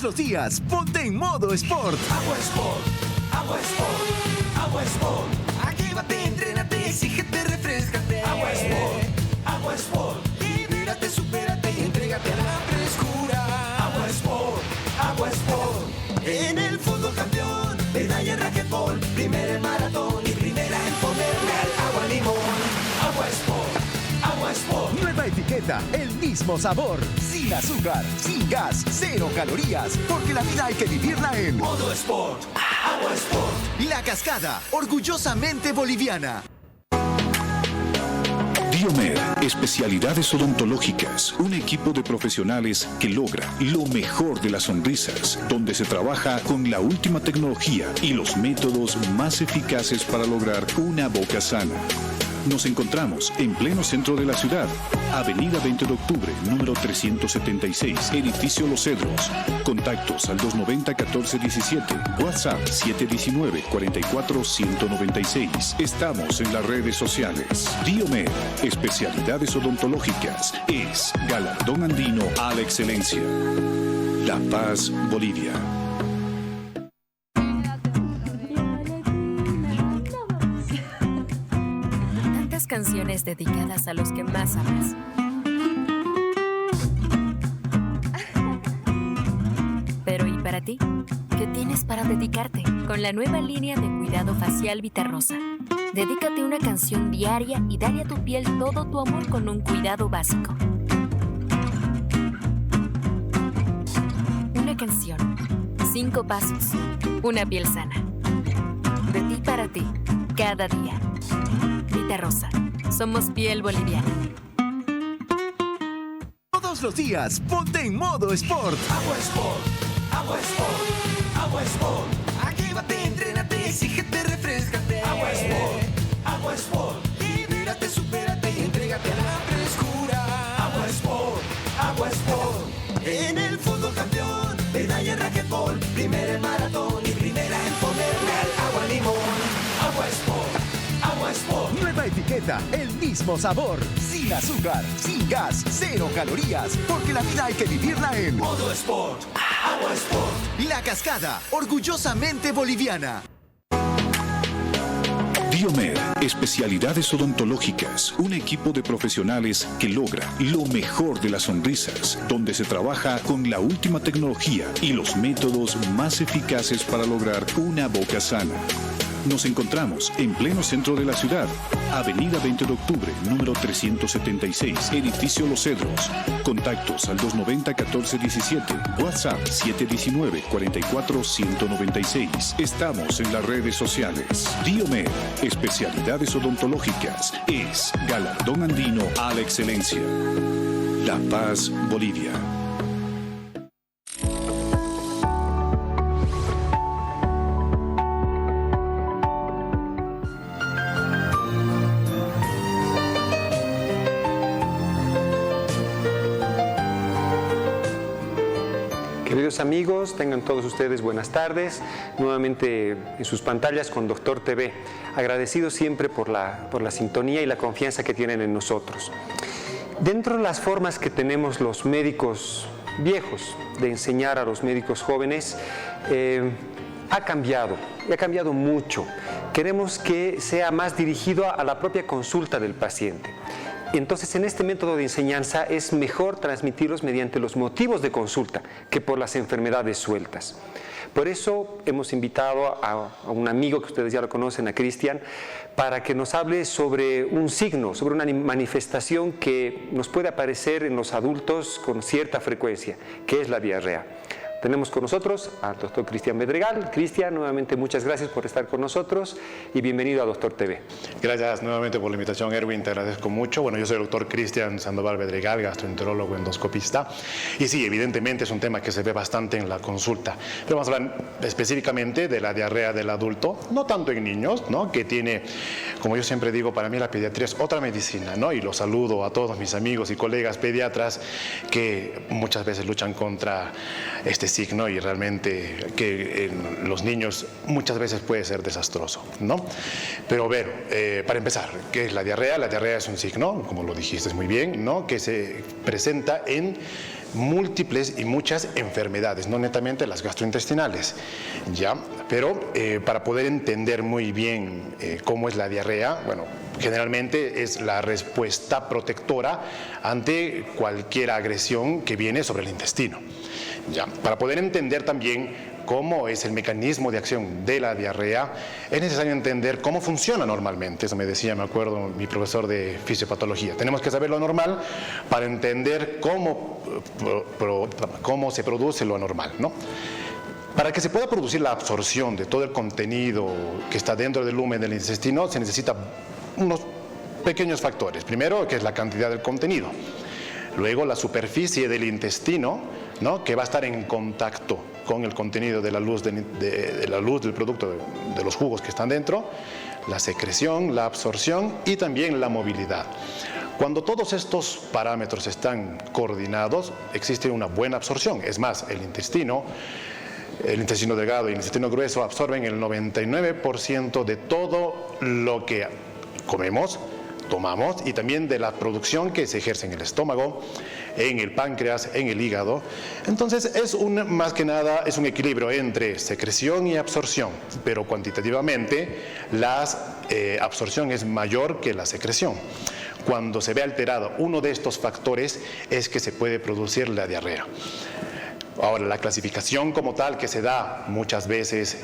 los días, ponte en modo Sport. Agua Sport, Agua Sport, Agua Sport. Actívate, entrénate, exígete, refrescate. Agua Sport, Agua Sport. Libérate, supérate y entrégate a la frescura. Agua Sport, Agua Sport. En el fútbol campeón, medalla en racquetball, primera en maratón y primera en ponerle al agua limón. Agua Sport, Agua Sport. Nueva etiqueta, el mismo sabor. Sin azúcar, sin gas, 0 calorías. Porque la vida hay que vivirla en modo Sport, Agua Sport. La Cascada, orgullosamente boliviana. Diomed, especialidades odontológicas, un equipo de profesionales que logra lo mejor de las sonrisas, donde se trabaja con la última tecnología y los métodos más eficaces para lograr una boca sana. Nos encontramos en pleno centro de la ciudad, Avenida 20 de Octubre, número 376, Edificio Los Cedros. Contactos al 290-1417, WhatsApp 719-44-196. Estamos en las redes sociales. Diomed, especialidades odontológicas, es galardón andino a la excelencia. La Paz, Bolivia. Canciones dedicadas a los que más amas. Pero ¿y para ti? ¿Qué tienes para dedicarte? Con la nueva línea de cuidado facial Vita Rosa. Dedícate una canción diaria y dale a tu piel todo tu amor con un cuidado básico. Una canción, 5 pasos, una piel sana. De ti para ti, cada día. Vita Rosa, somos piel boliviana. Todos los días, ponte en modo Sport. Agua Sport, Agua Sport, Agua Sport. Actívate, entrénate, exígete, refrescate. Agua Sport, Agua Sport. Libérate, supérate y entrégate a la frescura. Agua Sport, Agua Sport. En el fútbol campeón, medalla en racquetball, primera en maratón y primera en ponerle al agua limón. Agua Sport, Agua Sport. Nueva etiqueta, el mismo sabor. Sin azúcar, sin gas, 0 calorías. Porque la vida hay que vivirla en modo Sport, Agua Sport. La Cascada, orgullosamente boliviana. Diomed, especialidades odontológicas, un equipo de profesionales que logra lo mejor de las sonrisas, donde se trabaja con la última tecnología y los métodos más eficaces para lograr una boca sana. Nos encontramos en pleno centro de la ciudad, Avenida 20 de Octubre, número 376, Edificio Los Cedros. Contactos al 290-1417, WhatsApp 719-44-196. Estamos en las redes sociales. Diomed, especialidades odontológicas, es galardón andino a la excelencia. La Paz, Bolivia. Queridos amigos, tengan todos ustedes buenas tardes, nuevamente en sus pantallas con Doctor TV. Agradecido siempre por la sintonía y la confianza que tienen en nosotros. Dentro de las formas que tenemos los médicos viejos de enseñar a los médicos jóvenes, ha cambiado mucho. Queremos que sea más dirigido a la propia consulta del paciente. Entonces, en este método de enseñanza es mejor transmitirlos mediante los motivos de consulta que por las enfermedades sueltas. Por eso hemos invitado a un amigo que ustedes ya lo conocen, a Cristian, para que nos hable sobre un signo, sobre una manifestación que nos puede aparecer en los adultos con cierta frecuencia, que es la diarrea. Tenemos con nosotros al doctor Cristian Bedregal. Cristian, nuevamente muchas gracias por estar con nosotros y bienvenido a Doctor TV. Gracias nuevamente por la invitación, Erwin, te agradezco mucho. Bueno, yo soy el doctor Cristian Sandoval Bedregal, gastroenterólogo endoscopista. Y sí, evidentemente es un tema que se ve bastante en la consulta. Pero vamos a hablar específicamente de la diarrea del adulto, no tanto en niños, ¿no? Que tiene, como yo siempre digo, para mí la pediatría es otra medicina, ¿no? Y lo saludo a todos mis amigos y colegas pediatras que muchas veces luchan contra este este signo y realmente que en los niños muchas veces puede ser desastroso, ¿no? Pero a ver, para empezar, ¿qué es la diarrea? La diarrea es un signo, como lo dijiste muy bien, ¿no? Que se presenta en múltiples y muchas enfermedades, no netamente las gastrointestinales, ¿ya? Pero para poder entender muy bien cómo es la diarrea, bueno, generalmente es la respuesta protectora ante cualquier agresión que viene sobre el intestino, ¿ya? Para poder entender también cómo es el mecanismo de acción de la diarrea, es necesario entender cómo funciona normalmente. Eso me decía, me acuerdo, mi profesor de fisiopatología. Tenemos que saber lo normal para entender cómo se produce lo anormal, ¿no? Para que se pueda producir la absorción de todo el contenido que está dentro del lumen del intestino, se necesita unos pequeños factores. Primero, que es la cantidad del contenido. Luego, la superficie del intestino, ¿no? Que va a estar en contacto con el contenido de la luz, de la luz del producto de los jugos que están dentro, la secreción, la absorción y también la movilidad. Cuando todos estos parámetros están coordinados, existe una buena absorción. Es más, el intestino delgado y el intestino grueso absorben el 99% de todo lo que comemos, tomamos, y también de la producción que se ejerce en el estómago, en el páncreas, en el hígado. Entonces más que nada es un equilibrio entre secreción y absorción, pero cuantitativamente la absorción es mayor que la secreción. Cuando se ve alterado uno de estos factores es que se puede producir la diarrea. Ahora, la clasificación como tal que se da muchas veces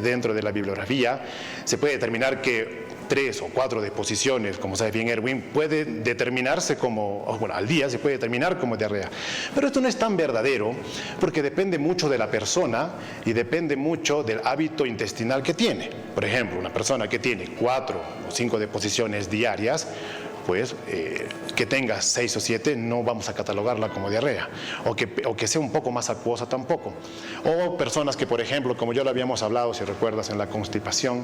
dentro de la bibliografía, se puede determinar que 3 o 4 deposiciones, como sabe bien Erwin, puede determinarse como, bueno, al día se puede determinar como diarrea. Pero esto no es tan verdadero porque depende mucho de la persona y depende mucho del hábito intestinal que tiene. Por ejemplo, una persona que tiene 4 o 5 deposiciones diarias, pues que tenga 6 o 7 no vamos a catalogarla como diarrea, o que sea un poco más acuosa tampoco. O personas que, por ejemplo, como ya lo habíamos hablado, si recuerdas, en la constipación,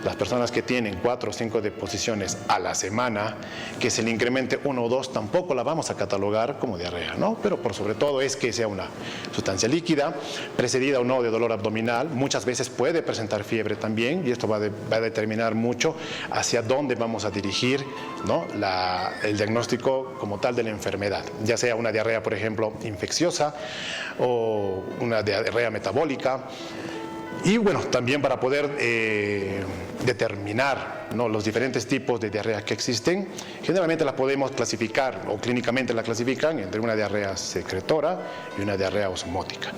las personas que tienen 4 o 5 deposiciones a la semana, que se le incremente 1 o 2, tampoco la vamos a catalogar como diarrea, ¿no? Pero por sobre todo es que sea una sustancia líquida, precedida o no de dolor abdominal. Muchas veces puede presentar fiebre también, y esto va a determinar mucho hacia dónde vamos a dirigir, ¿no? El diagnóstico como tal de la enfermedad, ya sea una diarrea, por ejemplo, infecciosa o una diarrea metabólica. Y bueno, también para poder determinar, ¿no?, los diferentes tipos de diarrea que existen, generalmente las podemos clasificar, o clínicamente la clasifican entre una diarrea secretora y una diarrea osmótica.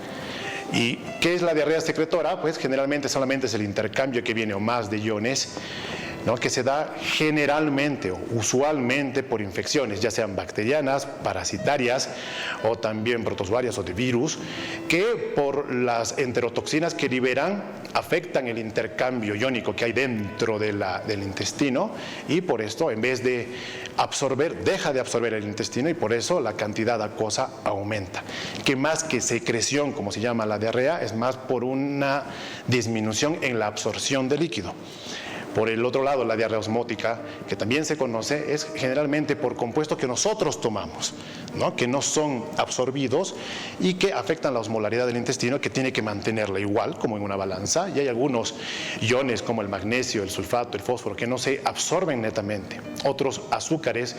¿Y qué es la diarrea secretora? Pues generalmente solamente es el intercambio que viene o más de iones, ¿no?, que se da generalmente o usualmente por infecciones, ya sean bacterianas, parasitarias o también protozoarias o de virus, que por las enterotoxinas que liberan afectan el intercambio iónico que hay dentro del intestino, y por esto, en vez de absorber, deja de absorber el intestino, y por eso la cantidad acuosa aumenta. Que más que secreción, como se llama la diarrea, es más por una disminución en la absorción de líquido. Por el otro lado, la diarrea osmótica, que también se conoce, es generalmente por compuestos que nosotros tomamos, ¿no?, que no son absorbidos y que afectan la osmolaridad del intestino, que tiene que mantenerla igual, como en una balanza. Y hay algunos iones como el magnesio, el sulfato, el fósforo, que no se absorben netamente. Otros azúcares,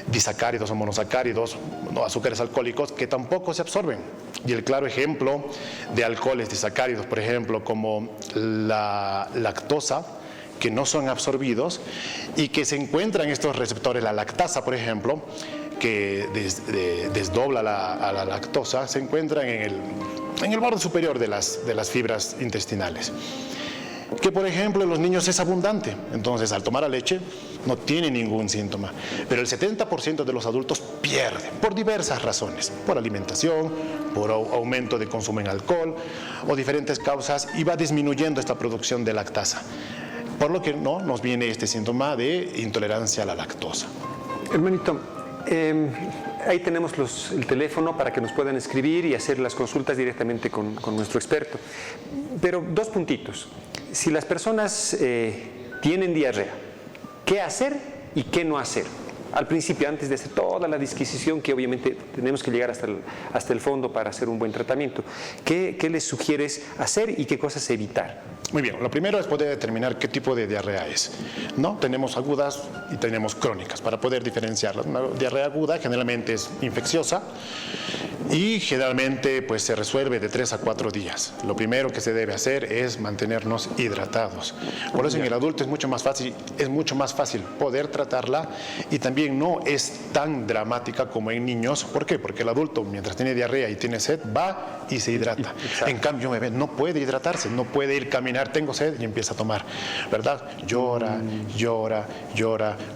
disacáridos o monosacáridos, no, azúcares alcohólicos, que tampoco se absorben. Y el claro ejemplo de alcoholes disacáridos, por ejemplo, como la lactosa, que no son absorbidos y que se encuentran en estos receptores, la lactasa, por ejemplo, que desdobla a la lactosa, se encuentran en el borde superior de las fibras intestinales, que por ejemplo en los niños es abundante. Entonces, al tomar la leche no tiene ningún síntoma, pero el 70% de los adultos pierde por diversas razones, por alimentación, por aumento de consumo en alcohol o diferentes causas, y va disminuyendo esta producción de lactasa, por lo que no nos viene este síntoma de intolerancia a la lactosa. Hermanito, ahí tenemos el teléfono para que nos puedan escribir y hacer las consultas directamente con nuestro experto. Pero 2 puntitos. Si las personas tienen diarrea, ¿qué hacer y qué no hacer? al principio, antes de hacer toda la disquisición, que obviamente tenemos que llegar hasta el fondo para hacer un buen tratamiento. ¿Qué les sugieres hacer y qué cosas evitar? Muy bien, lo primero es poder determinar qué tipo de diarrea es, ¿no? Tenemos agudas y tenemos crónicas para poder diferenciarlas. Una diarrea aguda generalmente es infecciosa y generalmente pues se resuelve de 3 a 4 días. Lo primero que se debe hacer es mantenernos hidratados. Por eso en el adulto es mucho más fácil poder tratarla y también no es tan dramática como en niños. ¿Por qué? Porque el adulto mientras tiene diarrea y tiene sed va y se hidrata. En cambio un bebé no puede hidratarse, no puede ir caminar, tengo sed y empieza a tomar, ¿verdad? Llora,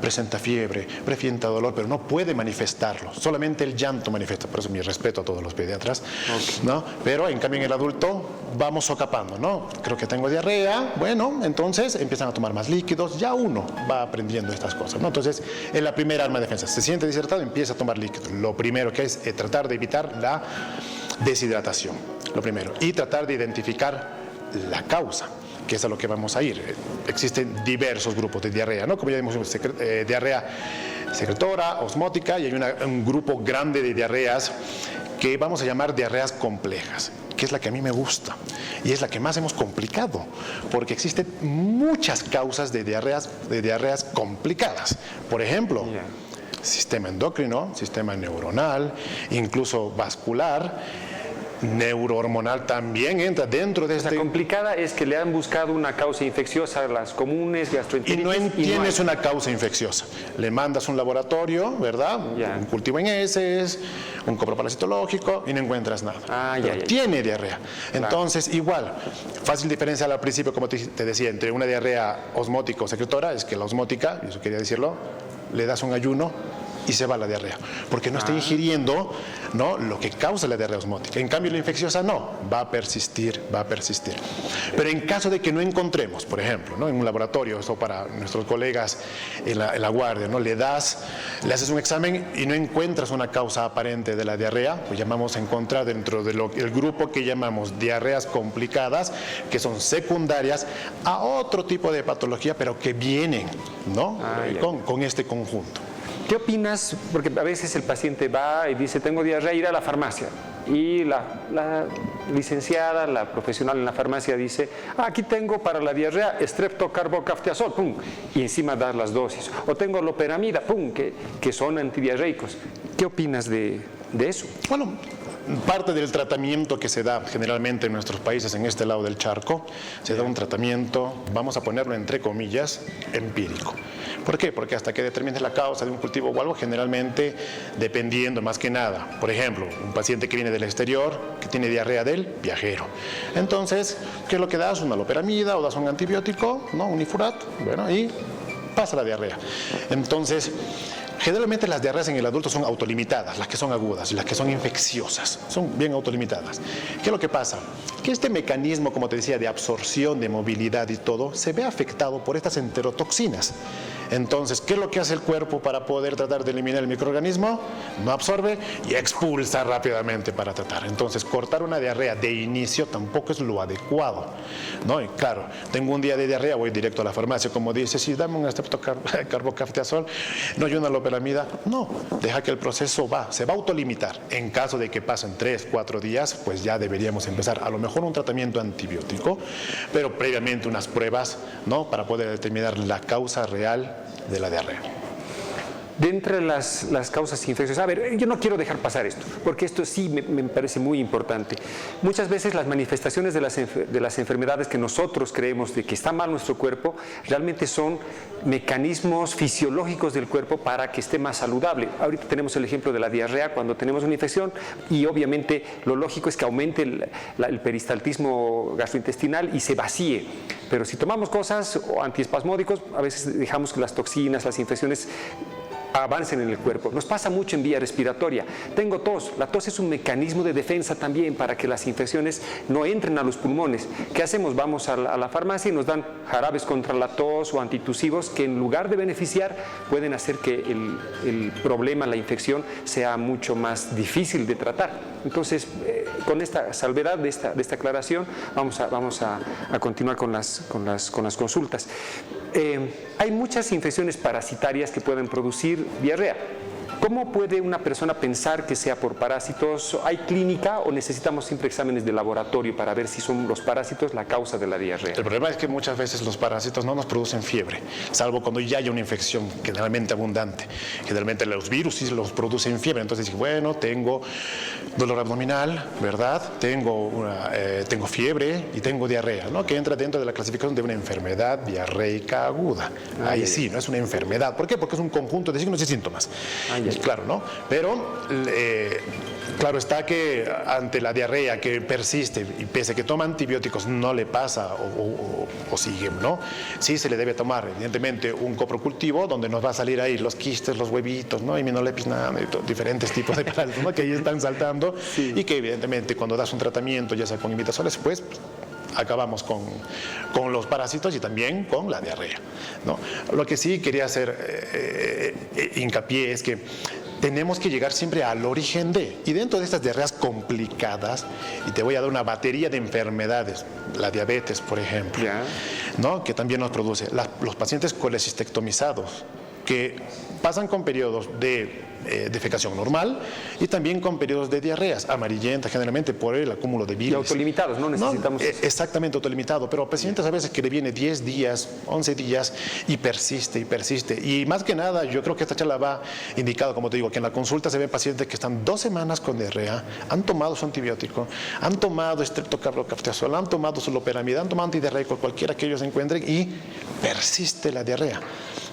presenta fiebre, presenta dolor, pero no puede manifestarlo, solamente el llanto manifiesta. Por eso mi respeto a todos los pediatras, ¿no? Pero en cambio en el adulto vamos socapando, ¿no? Creo que tengo diarrea, bueno, entonces empiezan a tomar más líquidos, ya uno va aprendiendo estas cosas, ¿no? Entonces es la primera arma de defensa, se siente deshidratado, empieza a tomar líquidos. Lo primero que es tratar de evitar la deshidratación, lo primero, y tratar de identificar la causa, que es a lo que vamos a ir. Existen diversos grupos de diarrea, ¿no? Como ya vimos, diarrea secretora, osmótica, y hay un grupo grande de diarreas que vamos a llamar diarreas complejas, que es la que a mí me gusta y es la que más hemos complicado, porque existen muchas causas de diarreas complicadas. Por ejemplo, sistema endocrino, sistema neuronal, incluso vascular, neurohormonal también entra dentro de La complicada es que le han buscado una causa infecciosa, las comunes, gastroenteritis. Y no tienes una causa infecciosa. Le mandas un laboratorio, ¿verdad? Un cultivo en heces, un coproparasitológico y no encuentras nada. Tiene diarrea. Entonces, igual, fácil diferenciar al principio, como te decía, entre una diarrea osmótica o secretora, es que la osmótica, y eso quería decirlo, le das un ayuno y se va la diarrea, porque no está ingiriendo, ¿no?, lo que causa la diarrea osmótica. En cambio la infecciosa no, va a persistir. Pero en caso de que no encontremos, por ejemplo, ¿no?, en un laboratorio, esto para nuestros colegas en la guardia, ¿no?, le haces un examen y no encuentras una causa aparente de la diarrea, pues llamamos a encontrar dentro del grupo que llamamos diarreas complicadas, que son secundarias a otro tipo de patología, pero que vienen, ¿no?, con este conjunto. ¿Qué opinas? Porque a veces el paciente va y dice, tengo diarrea, ir a la farmacia. Y la licenciada, la profesional en la farmacia dice, aquí tengo para la diarrea streptocarbocaftiazol, pum, y encima dar las dosis. O tengo loperamida, pum, que son antidiarreicos. ¿Qué opinas de eso? Bueno, parte del tratamiento que se da generalmente en nuestros países en este lado del charco, se da un tratamiento, vamos a ponerlo entre comillas, empírico. ¿Por qué? Porque hasta que determines la causa de un cultivo o algo, generalmente dependiendo más que nada, por ejemplo, un paciente que viene del exterior, que tiene diarrea del viajero. Entonces, ¿qué es lo que das? Una loperamida o das un antibiótico, ¿no?, un Nifurat, bueno, y pasa la diarrea. Entonces, generalmente las diarreas en el adulto son autolimitadas, las que son agudas, las que son infecciosas, son bien autolimitadas. ¿Qué es lo que pasa? Que este mecanismo, como te decía, de absorción, de movilidad y todo, se ve afectado por estas enterotoxinas. Entonces, ¿qué es lo que hace el cuerpo para poder tratar de eliminar el microorganismo? No absorbe y expulsa rápidamente para tratar. Entonces, cortar una diarrea de inicio tampoco es lo adecuado, ¿no? Y claro, tengo un día de diarrea, voy directo a la farmacia, como dice, sí, dame un streptocarbocaftiazol, no hay una loperamida. No, deja que el proceso se va a autolimitar. En caso de que pasen 3, 4 días, pues ya deberíamos empezar a lo mejor un tratamiento antibiótico, pero previamente unas pruebas, ¿no?, para poder determinar la causa real de la diarrea. De entre las causas infecciosas, a ver, yo no quiero dejar pasar esto, porque esto sí me parece muy importante. Muchas veces las manifestaciones de las enfermedades que nosotros creemos de que está mal nuestro cuerpo, realmente son mecanismos fisiológicos del cuerpo para que esté más saludable. Ahorita tenemos el ejemplo de la diarrea cuando tenemos una infección y obviamente lo lógico es que aumente el peristaltismo gastrointestinal y se vacíe. Pero si tomamos cosas o antiespasmódicos, a veces dejamos que las toxinas, las infecciones avancen en el cuerpo. Nos pasa mucho en vía respiratoria. Tengo tos. La tos es un mecanismo de defensa también para que las infecciones no entren a los pulmones. ¿Qué hacemos? Vamos a la farmacia y nos dan jarabes contra la tos o antitusivos que en lugar de beneficiar pueden hacer que el problema, la infección, sea mucho más difícil de tratar. Entonces, con esta salvedad de esta aclaración, vamos a continuar con las consultas. hay muchas infecciones parasitarias que pueden producir diarrea. ¿Cómo puede una persona pensar que sea por parásitos? ¿Hay clínica o necesitamos siempre exámenes de laboratorio para ver si son los parásitos la causa de la diarrea? El problema es que muchas veces los parásitos no nos producen fiebre, salvo cuando ya hay una infección generalmente abundante. Generalmente los virus sí los producen fiebre. Entonces, bueno, tengo dolor abdominal, ¿verdad? Tengo fiebre y tengo diarrea, ¿no? Que entra dentro de la clasificación de una enfermedad diarreica aguda. Ahí sí, no es una enfermedad. ¿Por qué? Porque es un conjunto de signos y síntomas. Claro, ¿no? Pero claro está que ante la diarrea que persiste y pese a que toma antibióticos no le pasa o sigue, ¿no? Sí se le debe tomar, evidentemente, un coprocultivo donde nos va a salir ahí los quistes, los huevitos, ¿no? Immunolepis, diferentes tipos de parásitos, ¿no? Que ahí están saltando y que evidentemente cuando das un tratamiento, ya sea con imitazoles, pues acabamos con los parásitos y también con la diarrea, ¿no? Lo que sí quería hacer hincapié es que tenemos que llegar siempre al origen de, y dentro de estas diarreas complicadas, y te voy a dar una batería de enfermedades, la diabetes, por ejemplo, ¿no? Que también nos produce, los pacientes colecistectomizados, que pasan con periodos de defecación normal y también con periodos de diarreas amarillentas, generalmente por el acúmulo de bilis. Y autolimitados, no necesitamos... Exactamente, autolimitado, pero pacientes a veces que le viene 10 días, 11 días y persiste y persiste. Y más que nada, yo creo que esta charla va indicado, como te digo, que en la consulta se ven pacientes que están 2 semanas con diarrea, han tomado su antibiótico, han tomado streptocarbocaftazol, han tomado su loperamida, han tomado antidiarreico, cualquiera que ellos encuentren, y persiste la diarrea,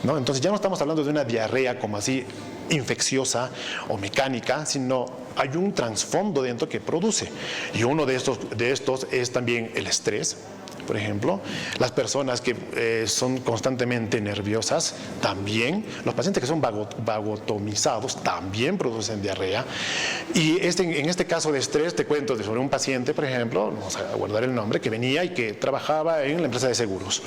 ¿no? Entonces ya no estamos hablando de una diarrea como así infecciosa o mecánica, sino hay un trasfondo dentro que produce. Y uno de estos es también el estrés. Por ejemplo, las personas que son constantemente nerviosas también, los pacientes que son vagotomizados también producen diarrea. Y en este caso de estrés te cuento sobre un paciente, por ejemplo, vamos a guardar el nombre, que venía y que trabajaba en la empresa de seguros.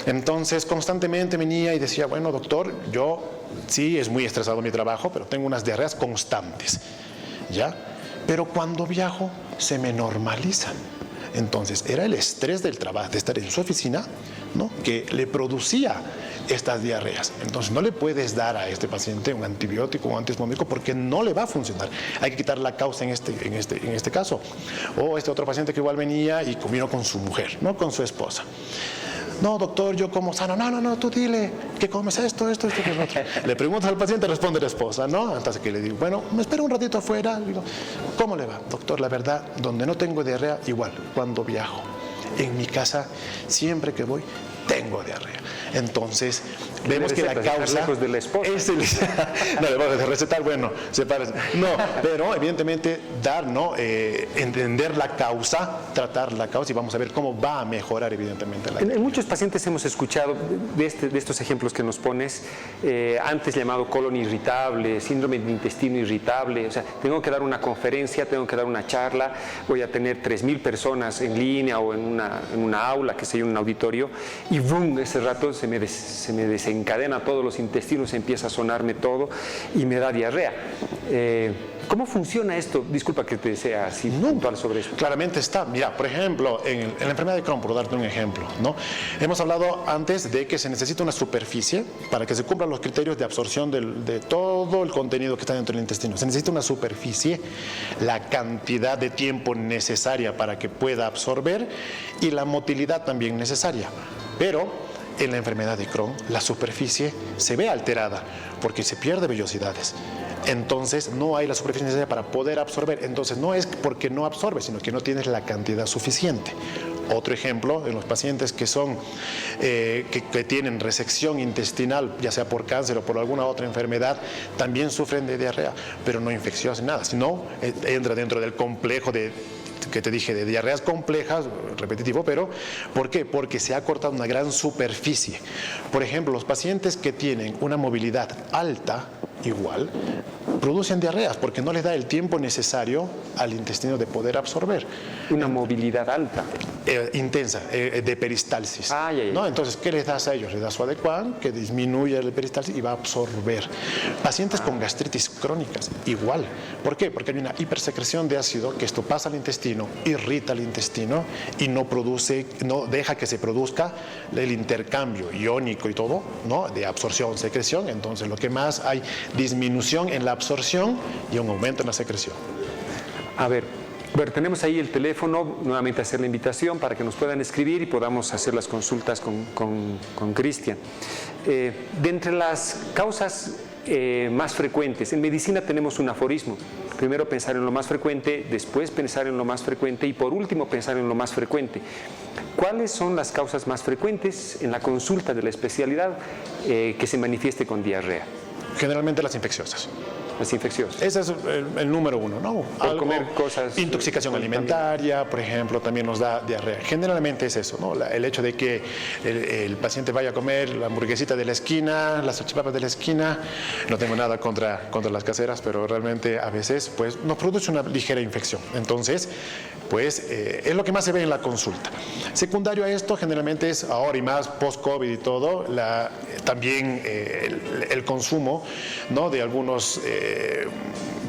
Entonces constantemente venía y decía, bueno doctor, yo sí es muy estresado mi trabajo, pero tengo unas diarreas constantes, ¿ya? Pero cuando viajo se me normalizan. Entonces, era el estrés del trabajo, de estar en su oficina, ¿no? Que le producía estas diarreas. Entonces, no le puedes dar a este paciente un antibiótico o un antihistamínico porque no le va a funcionar. Hay que quitar la causa en este caso. O este otro paciente que igual venía y vino con su mujer, ¿no? Con su esposa. No, doctor, yo como sano. No, tú dile que comes esto, que lo otro. Le preguntas al paciente, responde la esposa, ¿no? Entonces que le digo, bueno, me espero un ratito afuera. Digo, ¿cómo le va? Doctor, la verdad, donde no tengo diarrea, igual, cuando viajo. En mi casa, siempre que voy, tengo diarrea. Entonces, vemos que la causa de la esposa. Es el, no, le vamos a recetar, bueno, se parece. No, pero evidentemente dar, ¿no? Entender la causa, tratar la causa y vamos a ver cómo va a mejorar evidentemente la En muchos pacientes hemos escuchado de estos ejemplos que nos pones, antes llamado colon irritable, síndrome de intestino irritable. O sea, tengo que dar una conferencia, tengo que dar una charla, voy a tener 3,000 personas en línea o en una aula, que sea un auditorio, y boom, ese rato se me desencadena todos los intestinos, empieza a sonarme todo y me da diarrea. ¿Cómo funciona esto? Disculpa que te sea así puntual sobre eso. Claramente está. Mira, por ejemplo, en la enfermedad de Crohn, por darte un ejemplo, ¿no? Hemos hablado antes de que se necesita una superficie para que se cumplan los criterios de absorción de todo el contenido que está dentro del intestino. Se necesita una superficie, la cantidad de tiempo necesaria para que pueda absorber y la motilidad también necesaria. Pero en la enfermedad de Crohn, la superficie se ve alterada porque se pierde vellosidades. Entonces no hay la superficie necesaria para poder absorber. Entonces no es porque no absorbe, sino que no tienes la cantidad suficiente. Otro ejemplo, en los pacientes que son que tienen resección intestinal, ya sea por cáncer o por alguna otra enfermedad, también sufren de diarrea, pero no infecciosa ni nada, sino entra dentro del complejo que te dije, de diarreas complejas, repetitivo, pero ¿por qué? Porque se ha cortado una gran superficie. Por ejemplo, los pacientes que tienen una movilidad alta, igual, producen diarreas porque no les da el tiempo necesario al intestino de poder absorber. Una movilidad alta. intensa, de peristalsis. ¿no? Entonces, ¿qué les das a ellos? Les das su adecuan, que disminuye el peristalsis y va a absorber. Pacientes con gastritis crónicas, igual. ¿Por qué? Porque hay una hipersecreción de ácido, que esto pasa al intestino, irrita el intestino y no deja que se produzca el intercambio iónico y todo, ¿no? De absorción, secreción. Entonces, lo que más hay, disminución en la absorción y un aumento en la secreción. A ver, tenemos ahí el teléfono, nuevamente hacer la invitación para que nos puedan escribir y podamos hacer las consultas con Cristian. De entre las causas más frecuentes, en medicina tenemos un aforismo: primero pensar en lo más frecuente, después pensar en lo más frecuente y por último pensar en lo más frecuente. ¿Cuáles son las causas más frecuentes en la consulta de la especialidad que se manifieste con diarrea? Generalmente las infecciosas. Las infecciosas. Ese es el número uno, ¿no? Por comer cosas. Intoxicación alimentaria, por ejemplo, también nos da diarrea. Generalmente es eso, ¿no? El hecho de que el paciente vaya a comer la hamburguesita de la esquina, las salchipapas de la esquina. No tengo nada contra las caseras, pero realmente a veces pues nos produce una ligera infección. Entonces, pues es lo que más se ve en la consulta. Secundario a esto, generalmente es ahora y más post-COVID y todo, también el consumo, ¿no? De algunos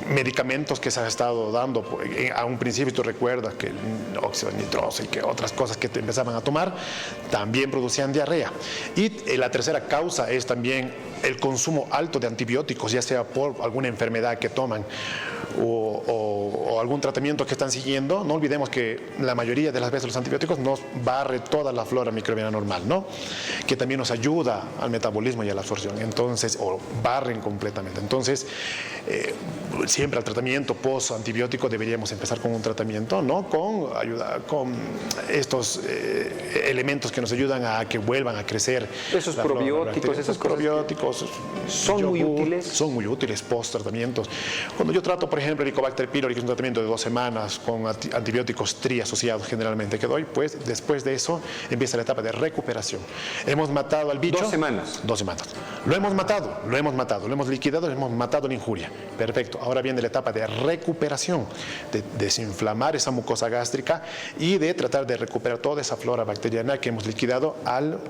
medicamentos que se ha estado dando. A un principio tú recuerdas que el óxido nitroso y que otras cosas que te empezaban a tomar también producían diarrea. Y la tercera causa es también el consumo alto de antibióticos, ya sea por alguna enfermedad que toman o algún tratamiento que están siguiendo. No olvidemos que la mayoría de las veces los antibióticos nos barre toda la flora microbiana normal, ¿no? Que también nos ayuda al metabolismo y a la absorción, entonces, o barren completamente. Entonces, siempre al tratamiento post-antibiótico deberíamos empezar con un tratamiento, ¿no? Con estos elementos que nos ayudan a que vuelvan a crecer. Esos probióticos, esos probióticos son muy útiles. Son muy útiles post-tratamientos. Cuando yo trato, por ejemplo, Helicobacter pylori, que es un tratamiento de 2 semanas con antibióticos tri asociados generalmente que doy, pues después de eso empieza la etapa de recuperación. Hemos matado al bicho. 2 semanas. 2 semanas. Lo hemos matado, lo hemos liquidado, lo hemos matado la injuria. Perfecto. Ahora viene la etapa de recuperación, de desinflamar esa mucosa gástrica y de tratar de recuperar toda esa flora bacteriana que hemos liquidado al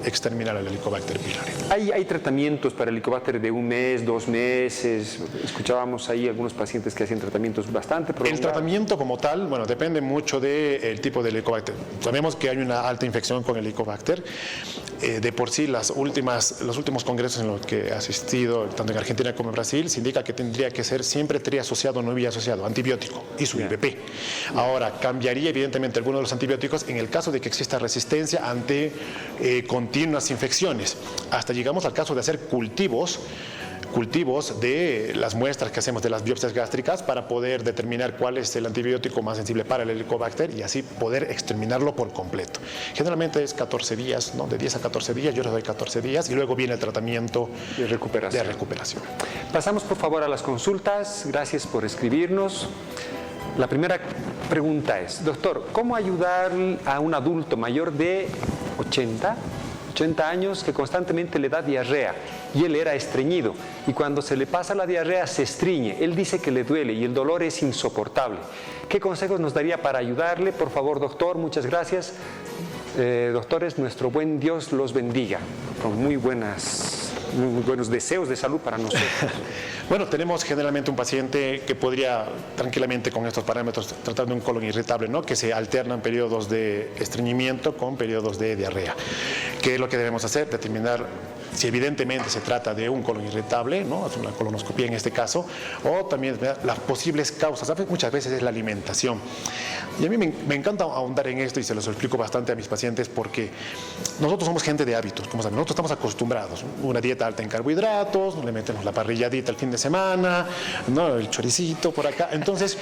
exterminar el Helicobacter pylori. ¿Hay tratamientos para el Helicobacter de 1 mes, 2 meses? Escuchábamos ahí algunos pacientes que hacían tratamientos bastante prolongados. El tratamiento como tal, bueno, depende mucho del tipo de Helicobacter. Sabemos que hay una alta infección con el Helicobacter. De por sí, los últimos congresos en los que he asistido, tanto en Argentina como en Brasil, se indica que tendría que ser siempre triasociado, no biasociado, antibiótico y su IVP. Ahora, cambiaría evidentemente algunos de los antibióticos en el caso de que exista resistencia ante continuas infecciones. Hasta llegamos al caso de hacer cultivos de las muestras que hacemos de las biopsias gástricas para poder determinar cuál es el antibiótico más sensible para el Helicobacter y así poder exterminarlo por completo. Generalmente es 14 días, ¿no? De 10 a 14 días, yo les doy 14 días y luego viene el tratamiento de recuperación. Pasamos por favor a las consultas. Gracias por escribirnos. La primera pregunta es, doctor, ¿cómo ayudar a un adulto mayor de 80 años que constantemente le da diarrea y él era estreñido y cuando se le pasa la diarrea se estriñe? Él dice que le duele y el dolor es insoportable. ¿Qué consejos nos daría para ayudarle? Por favor, doctor, muchas gracias. Doctores, nuestro buen Dios los bendiga. Con muy buenos deseos de salud para nosotros. Bueno, tenemos generalmente un paciente que podría tranquilamente con estos parámetros tratar de un colon irritable, ¿no? Que se alternan periodos de estreñimiento con periodos de diarrea. ¿Qué es lo que debemos hacer? Determinar si evidentemente se trata de un colon irritable, ¿no? Es una colonoscopia en este caso, o también las posibles causas. Muchas veces es la alimentación. Y a mí me encanta ahondar en esto y se los explico bastante a mis pacientes porque nosotros somos gente de hábitos, como saben, nosotros estamos acostumbrados. Una dieta alta en carbohidratos, le metemos la parrilladita el fin de semana, ¿no? El choricito por acá. Entonces,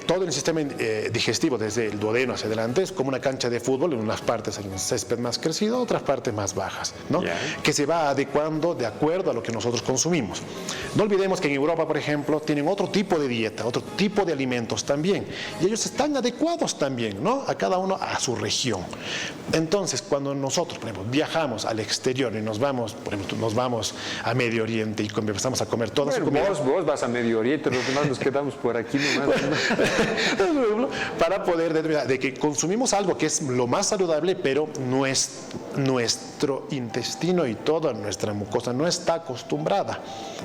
todo el sistema digestivo, desde el duodeno hacia adelante, es como una cancha de fútbol. En unas partes hay un césped más crecido, otras partes más bajas, ¿no? Que se va adecuando de acuerdo a lo que nosotros consumimos. No olvidemos que en Europa, por ejemplo, tienen otro tipo de dieta, otro tipo de alimentos también, y ellos están adecuados también, ¿no? A cada uno a su región. Entonces, cuando nosotros, por ejemplo, viajamos al exterior y nos vamos, por ejemplo, nos vamos a Medio Oriente y empezamos a comer toda su comida. Vos vas a Medio Oriente, los demás nos quedamos por aquí nomás. para poder determinar de que consumimos algo que es lo más saludable, pero nuestro intestino y toda nuestra mucosa no está acostumbrada,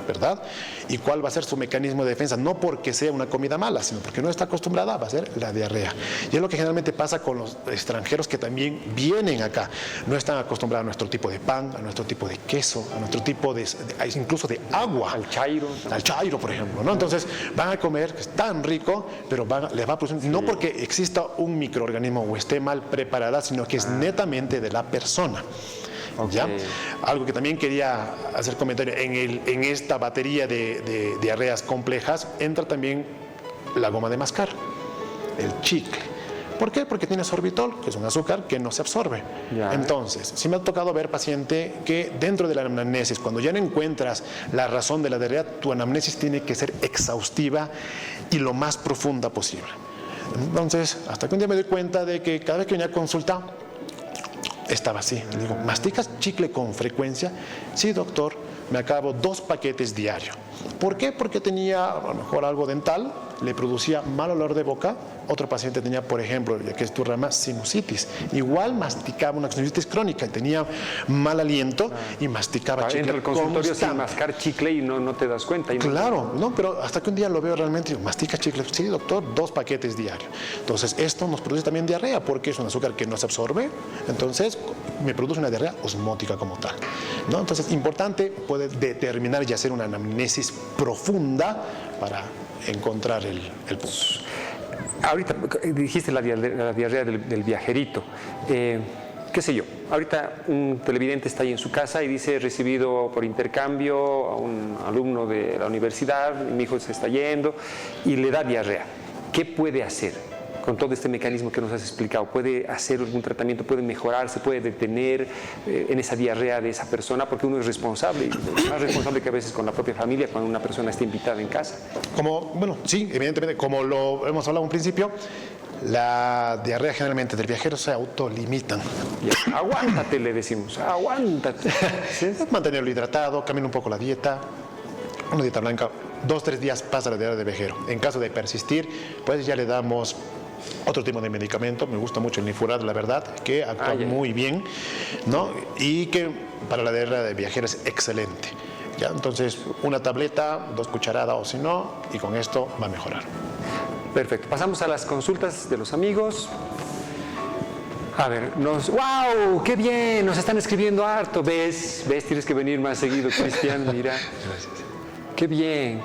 ¿verdad? ¿Y cuál va a ser su mecanismo de defensa? No porque sea una comida mala, sino porque no está acostumbrada, va a ser la diarrea. Y es lo que generalmente pasa con los extranjeros que también vienen acá. No están acostumbrados a nuestro tipo de pan, a nuestro tipo de queso, a nuestro tipo de incluso de agua. Al chairo. Al chairo, por ejemplo, ¿no? Entonces van a comer, que es tan rico, pero les va a producir, no porque exista un microorganismo o esté mal preparada, sino que es netamente de la persona. Okay. ¿Ya? Algo que también quería hacer comentario, en esta batería de diarreas complejas entra también la goma de mascar, el chicle. ¿Por qué? Porque tiene sorbitol, que es un azúcar que no se absorbe. Ya. Entonces, sí me ha tocado ver paciente que dentro de la anamnesis, cuando ya no encuentras la razón de la diarrea, tu anamnesis tiene que ser exhaustiva y lo más profunda posible. Entonces, hasta que un día me doy cuenta de que cada vez que venía a consulta, estaba así. Le digo, ¿masticas chicle con frecuencia? Sí, doctor, me acabo 2 paquetes diarios. ¿Por qué? Porque tenía a lo mejor algo dental, le producía mal olor de boca. Otro paciente tenía, por ejemplo, ya que es tu rama, sinusitis. Igual masticaba una sinusitis crónica y tenía mal aliento y masticaba chicle. Entra al consultorio sin mascar chicle y no te das cuenta. Claro, no, pero hasta que un día lo veo realmente, digo, mastica chicle. Sí, doctor, 2 paquetes diarios. Entonces, esto nos produce también diarrea porque es un azúcar que no se absorbe. Entonces, me produce una diarrea osmótica como tal, ¿no? Entonces, importante poder determinar y hacer una anamnesis profunda para encontrar el punto. Ahorita dijiste la diarrea del viajerito. ¿Qué sé yo? Ahorita un televidente está ahí en su casa y dice, he recibido por intercambio a un alumno de la universidad, mi hijo se está yendo y le da diarrea. ¿Qué puede hacer con todo este mecanismo que nos has explicado? ¿Puede hacer algún tratamiento? ¿Puede mejorar? ¿Se puede detener en esa diarrea de esa persona? Porque uno es responsable, y más responsable que a veces con la propia familia cuando una persona está invitada en casa. Bueno, sí, evidentemente, como lo hemos hablado en un principio, la diarrea generalmente del viajero se autolimitan. Ya, aguántate, le decimos, aguántate. ¿Sí? Mantenerlo hidratado, cambia un poco la dieta, una dieta blanca, 2-3 días pasa la diarrea del viajero. En caso de persistir, pues ya le damos otro tipo de medicamento. Me gusta mucho el Nifurad, la verdad, que actúa muy bien, ¿no? Y que para la diarrea de viajero es excelente. ¿Ya? Entonces, una tableta, 2 cucharadas o si no, y con esto va a mejorar. Perfecto. Pasamos a las consultas de los amigos. A ver, ¡wow! ¡Qué bien! Nos están escribiendo harto. ¿Ves? Tienes que venir más seguido, Cristian. Mira. Gracias. Qué bien,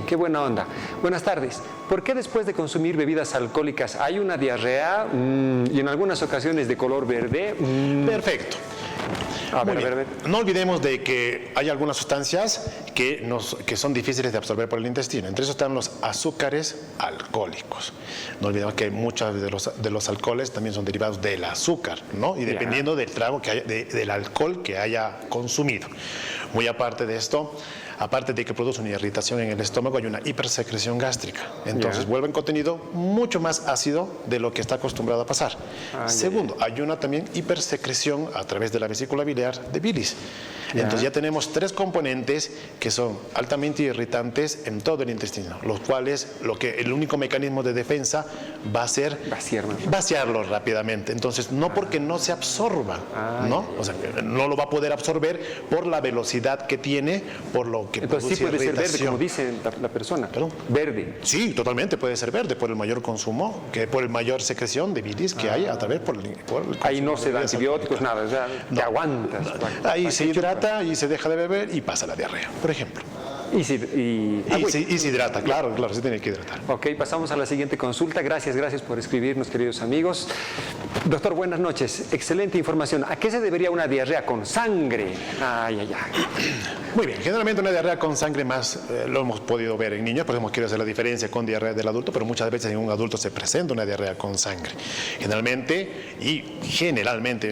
qué buena onda. Buenas tardes. ¿Por qué después de consumir bebidas alcohólicas hay una diarrea y en algunas ocasiones de color verde? Perfecto. A ver. No olvidemos de que hay algunas sustancias que son difíciles de absorber por el intestino. Entre esos están los azúcares alcohólicos. No olvidemos que muchos de los alcoholes también son derivados del azúcar, ¿no? Y dependiendo del trago que haya, del alcohol que haya consumido. Muy aparte de esto, aparte de que produce una irritación en el estómago, hay una hipersecreción gástrica. Entonces vuelve en contenido mucho más ácido de lo que está acostumbrado a pasar. Segundo, hay una también hipersecreción a través de la vesícula biliar de bilis. Entonces ya tenemos 3 componentes que son altamente irritantes en todo el intestino, los cuales el único mecanismo de defensa va a ser vaciarlo rápidamente. Entonces, no porque no se absorba, ¿no? O sea, no lo va a poder absorber por la velocidad que tiene, por lo que entonces sí puede ser verde, como dice la persona. ¿Perdón? Verde. Sí, totalmente puede ser verde por el mayor consumo, por el mayor secreción de bilis que hay a través por el ahí no se da antibióticos, nada, o sea, te aguantas. Ahí se hidrata y se deja de beber y pasa la diarrea, por ejemplo. Y se hidrata, claro, se tiene que hidratar. Ok, pasamos a la siguiente consulta. Gracias por escribirnos, queridos amigos. Doctor, buenas noches. Excelente información. ¿A qué se debería una diarrea con sangre? Muy bien, generalmente una diarrea con sangre más lo hemos podido ver en niños, por eso hemos querido hacer la diferencia con diarrea del adulto, pero muchas veces en un adulto se presenta una diarrea con sangre. Generalmente,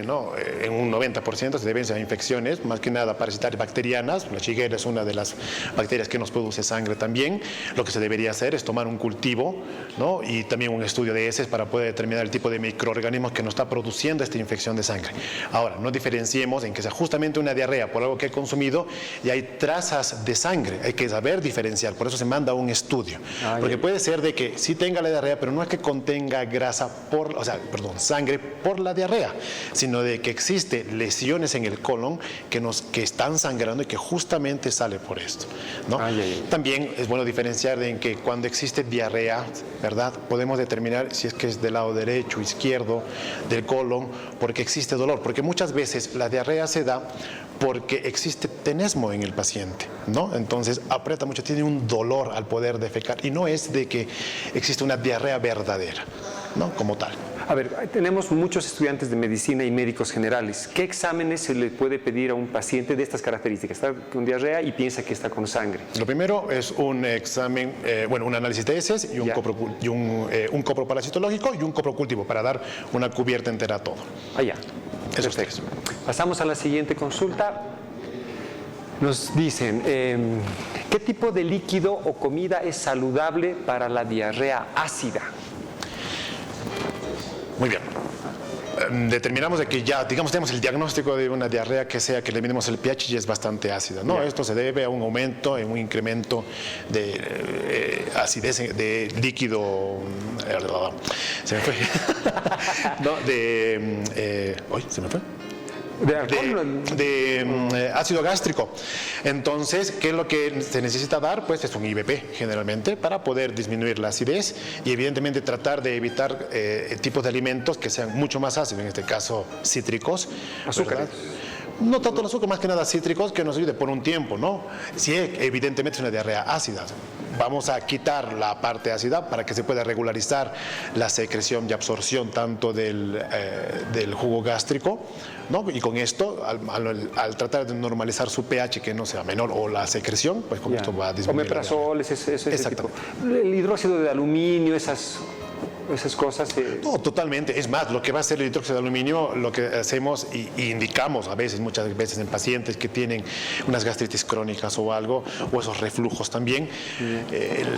¿no? En un 90% se deben a infecciones, más que nada parasitarias bacterianas. La Shigella es una de las bacterias bacterias que nos produce sangre también, lo que se debería hacer es tomar un cultivo, ¿no? Y también un estudio de heces para poder determinar el tipo de microorganismos que nos está produciendo esta infección de sangre. Ahora, no diferenciemos en que sea justamente una diarrea por algo que he consumido y hay trazas de sangre, hay que saber diferenciar, por eso se manda un estudio, porque puede ser de que sí tenga la diarrea, pero no es que contenga grasa sangre por la diarrea, sino de que existe lesiones en el colon que están sangrando y que justamente sale por esto, ¿no? También es bueno diferenciar en que cuando existe diarrea, ¿verdad? Podemos determinar si es que es del lado derecho, izquierdo, del colon, porque existe dolor, porque muchas veces la diarrea se da porque existe tenesmo en el paciente, ¿no? Entonces aprieta mucho, tiene un dolor al poder defecar y no es de que existe una diarrea verdadera, ¿no? Como tal. A ver, tenemos muchos estudiantes de medicina y médicos generales. ¿Qué exámenes se le puede pedir a un paciente de estas características? Está con diarrea y piensa que está con sangre. Lo primero es un examen, un análisis de heces y un coproparasitológico y un coprocultivo para dar una cubierta entera a todo. Ya. Perfecto. Pasamos a la siguiente consulta. Nos dicen, ¿qué tipo de líquido o comida es saludable para la diarrea ácida? Muy bien. Determinamos de que ya, digamos, tenemos el diagnóstico de una diarrea que sea que le medimos el pH y es bastante ácida, ¿no? Esto se debe a un aumento, un incremento de acidez de líquido, se me fue, no, se me fue. De ácido gástrico. Entonces, ¿qué es lo que se necesita dar? Pues es un IBP generalmente para poder disminuir la acidez y evidentemente tratar de evitar tipos de alimentos que sean mucho más ácidos, en este caso cítricos, azúcares. No tanto el azúcar, más que nada cítricos que nos ayude por un tiempo, ¿no? Si evidentemente es una diarrea ácida, vamos a quitar la parte ácida para que se pueda regularizar la secreción y absorción tanto del jugo gástrico, ¿no? Y con esto, al tratar de normalizar su pH que no sea menor o la secreción, pues con esto va a disminuir. Omeprazol, ese tipo. El hidróxido de aluminio, esas cosas. No, totalmente. Es más, lo que va a ser el hidróxido de aluminio, lo que hacemos y indicamos muchas veces en pacientes que tienen unas gastritis crónicas o algo, o esos reflujos también,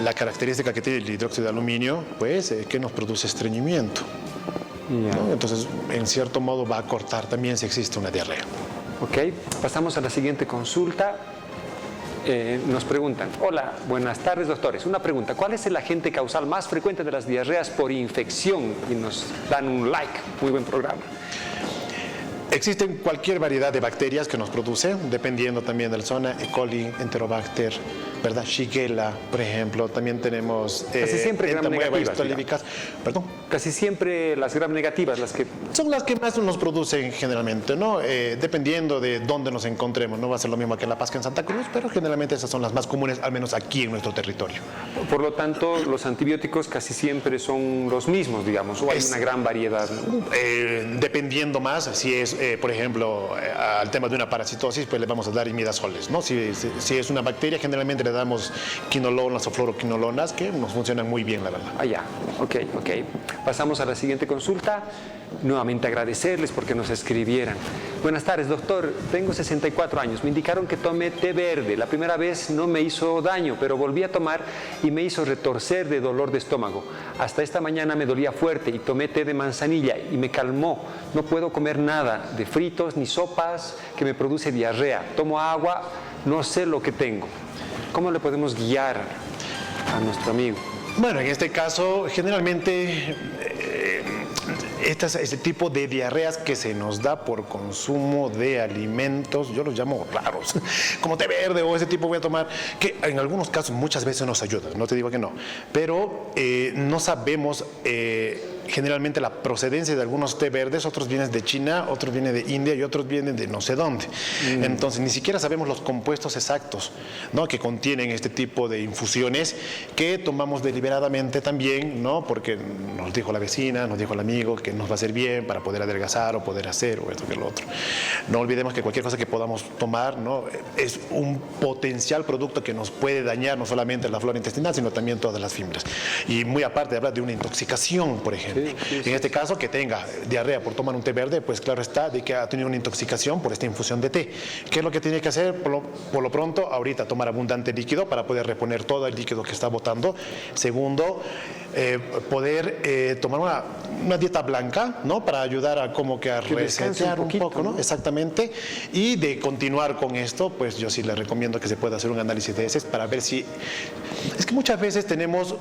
la característica que tiene el hidróxido de aluminio, pues, que nos produce estreñimiento. ¿No? Entonces, en cierto modo, va a cortar también si existe una diarrea. Ok, pasamos a la siguiente consulta. Nos preguntan, hola, buenas tardes doctores, una pregunta, ¿cuál es el agente causal más frecuente de las diarreas por infección? Y nos dan un like, muy buen programa. Existen cualquier variedad de bacterias que nos produce, dependiendo también de la zona, E. coli, Enterobacter, ¿verdad? Shigella, por ejemplo, también tenemos casi siempre gram negativas, perdón. Casi siempre las gram negativas, las que son las que más nos producen generalmente, ¿no? Dependiendo de dónde nos encontremos, no va a ser lo mismo que en La Paz que en Santa Cruz, pero generalmente esas son las más comunes, al menos aquí en nuestro territorio. Por lo tanto, los antibióticos casi siempre son los mismos, digamos, o hay una gran variedad, ¿no? Dependiendo más, si es, por ejemplo, al tema de una parasitosis, pues le vamos a dar imidazoles, ¿no? Si es una bacteria, generalmente le damos quinolonas o fluoroquinolonas, que nos funcionan muy bien, la verdad. Ya, ok. Pasamos a la siguiente consulta. Nuevamente agradecerles porque nos escribieran. Buenas tardes, doctor. Tengo 64 años. Me indicaron que tome té verde. La primera vez no me hizo daño, pero volví a tomar y me hizo retorcer de dolor de estómago. Hasta esta mañana me dolía fuerte y tomé té de manzanilla y me calmó. No puedo comer nada de fritos ni sopas que me produce diarrea. Tomo agua, no sé lo que tengo. ¿Cómo le podemos guiar a nuestro amigo? Bueno, en este caso, generalmente este tipo de diarreas que se nos da por consumo de alimentos, yo los llamo raros, como té verde o ese tipo voy a tomar, que en algunos casos muchas veces nos ayudan, no te digo que no, pero no sabemos generalmente la procedencia de algunos té verdes, otros vienen de China, otros vienen de India y otros vienen de no sé dónde. Entonces ni siquiera sabemos los compuestos exactos, ¿no?, que contienen este tipo de infusiones que tomamos deliberadamente también, ¿no?, porque nos dijo la vecina, nos dijo el amigo que nos va a hacer bien para poder adelgazar o poder hacer o esto que lo otro. No olvidemos que cualquier cosa que podamos tomar, ¿no?, es un potencial producto que nos puede dañar no solamente la flora intestinal, sino también todas las fibras. Y muy aparte de hablar de una intoxicación, por ejemplo. paciente. En este caso, que tenga diarrea por tomar un té verde, pues claro está de que ha tenido una intoxicación por esta infusión de té. ¿Qué es lo que tiene que hacer? Por lo pronto, ahorita tomar abundante líquido para poder reponer todo el líquido que está botando. Segundo, poder tomar una dieta blanca, ¿no? Para ayudar a como que a resetear un poco, ¿no? Exactamente. Y de continuar con esto, pues yo sí le recomiendo que se pueda hacer un análisis de heces para ver si... Es que muchas veces tenemos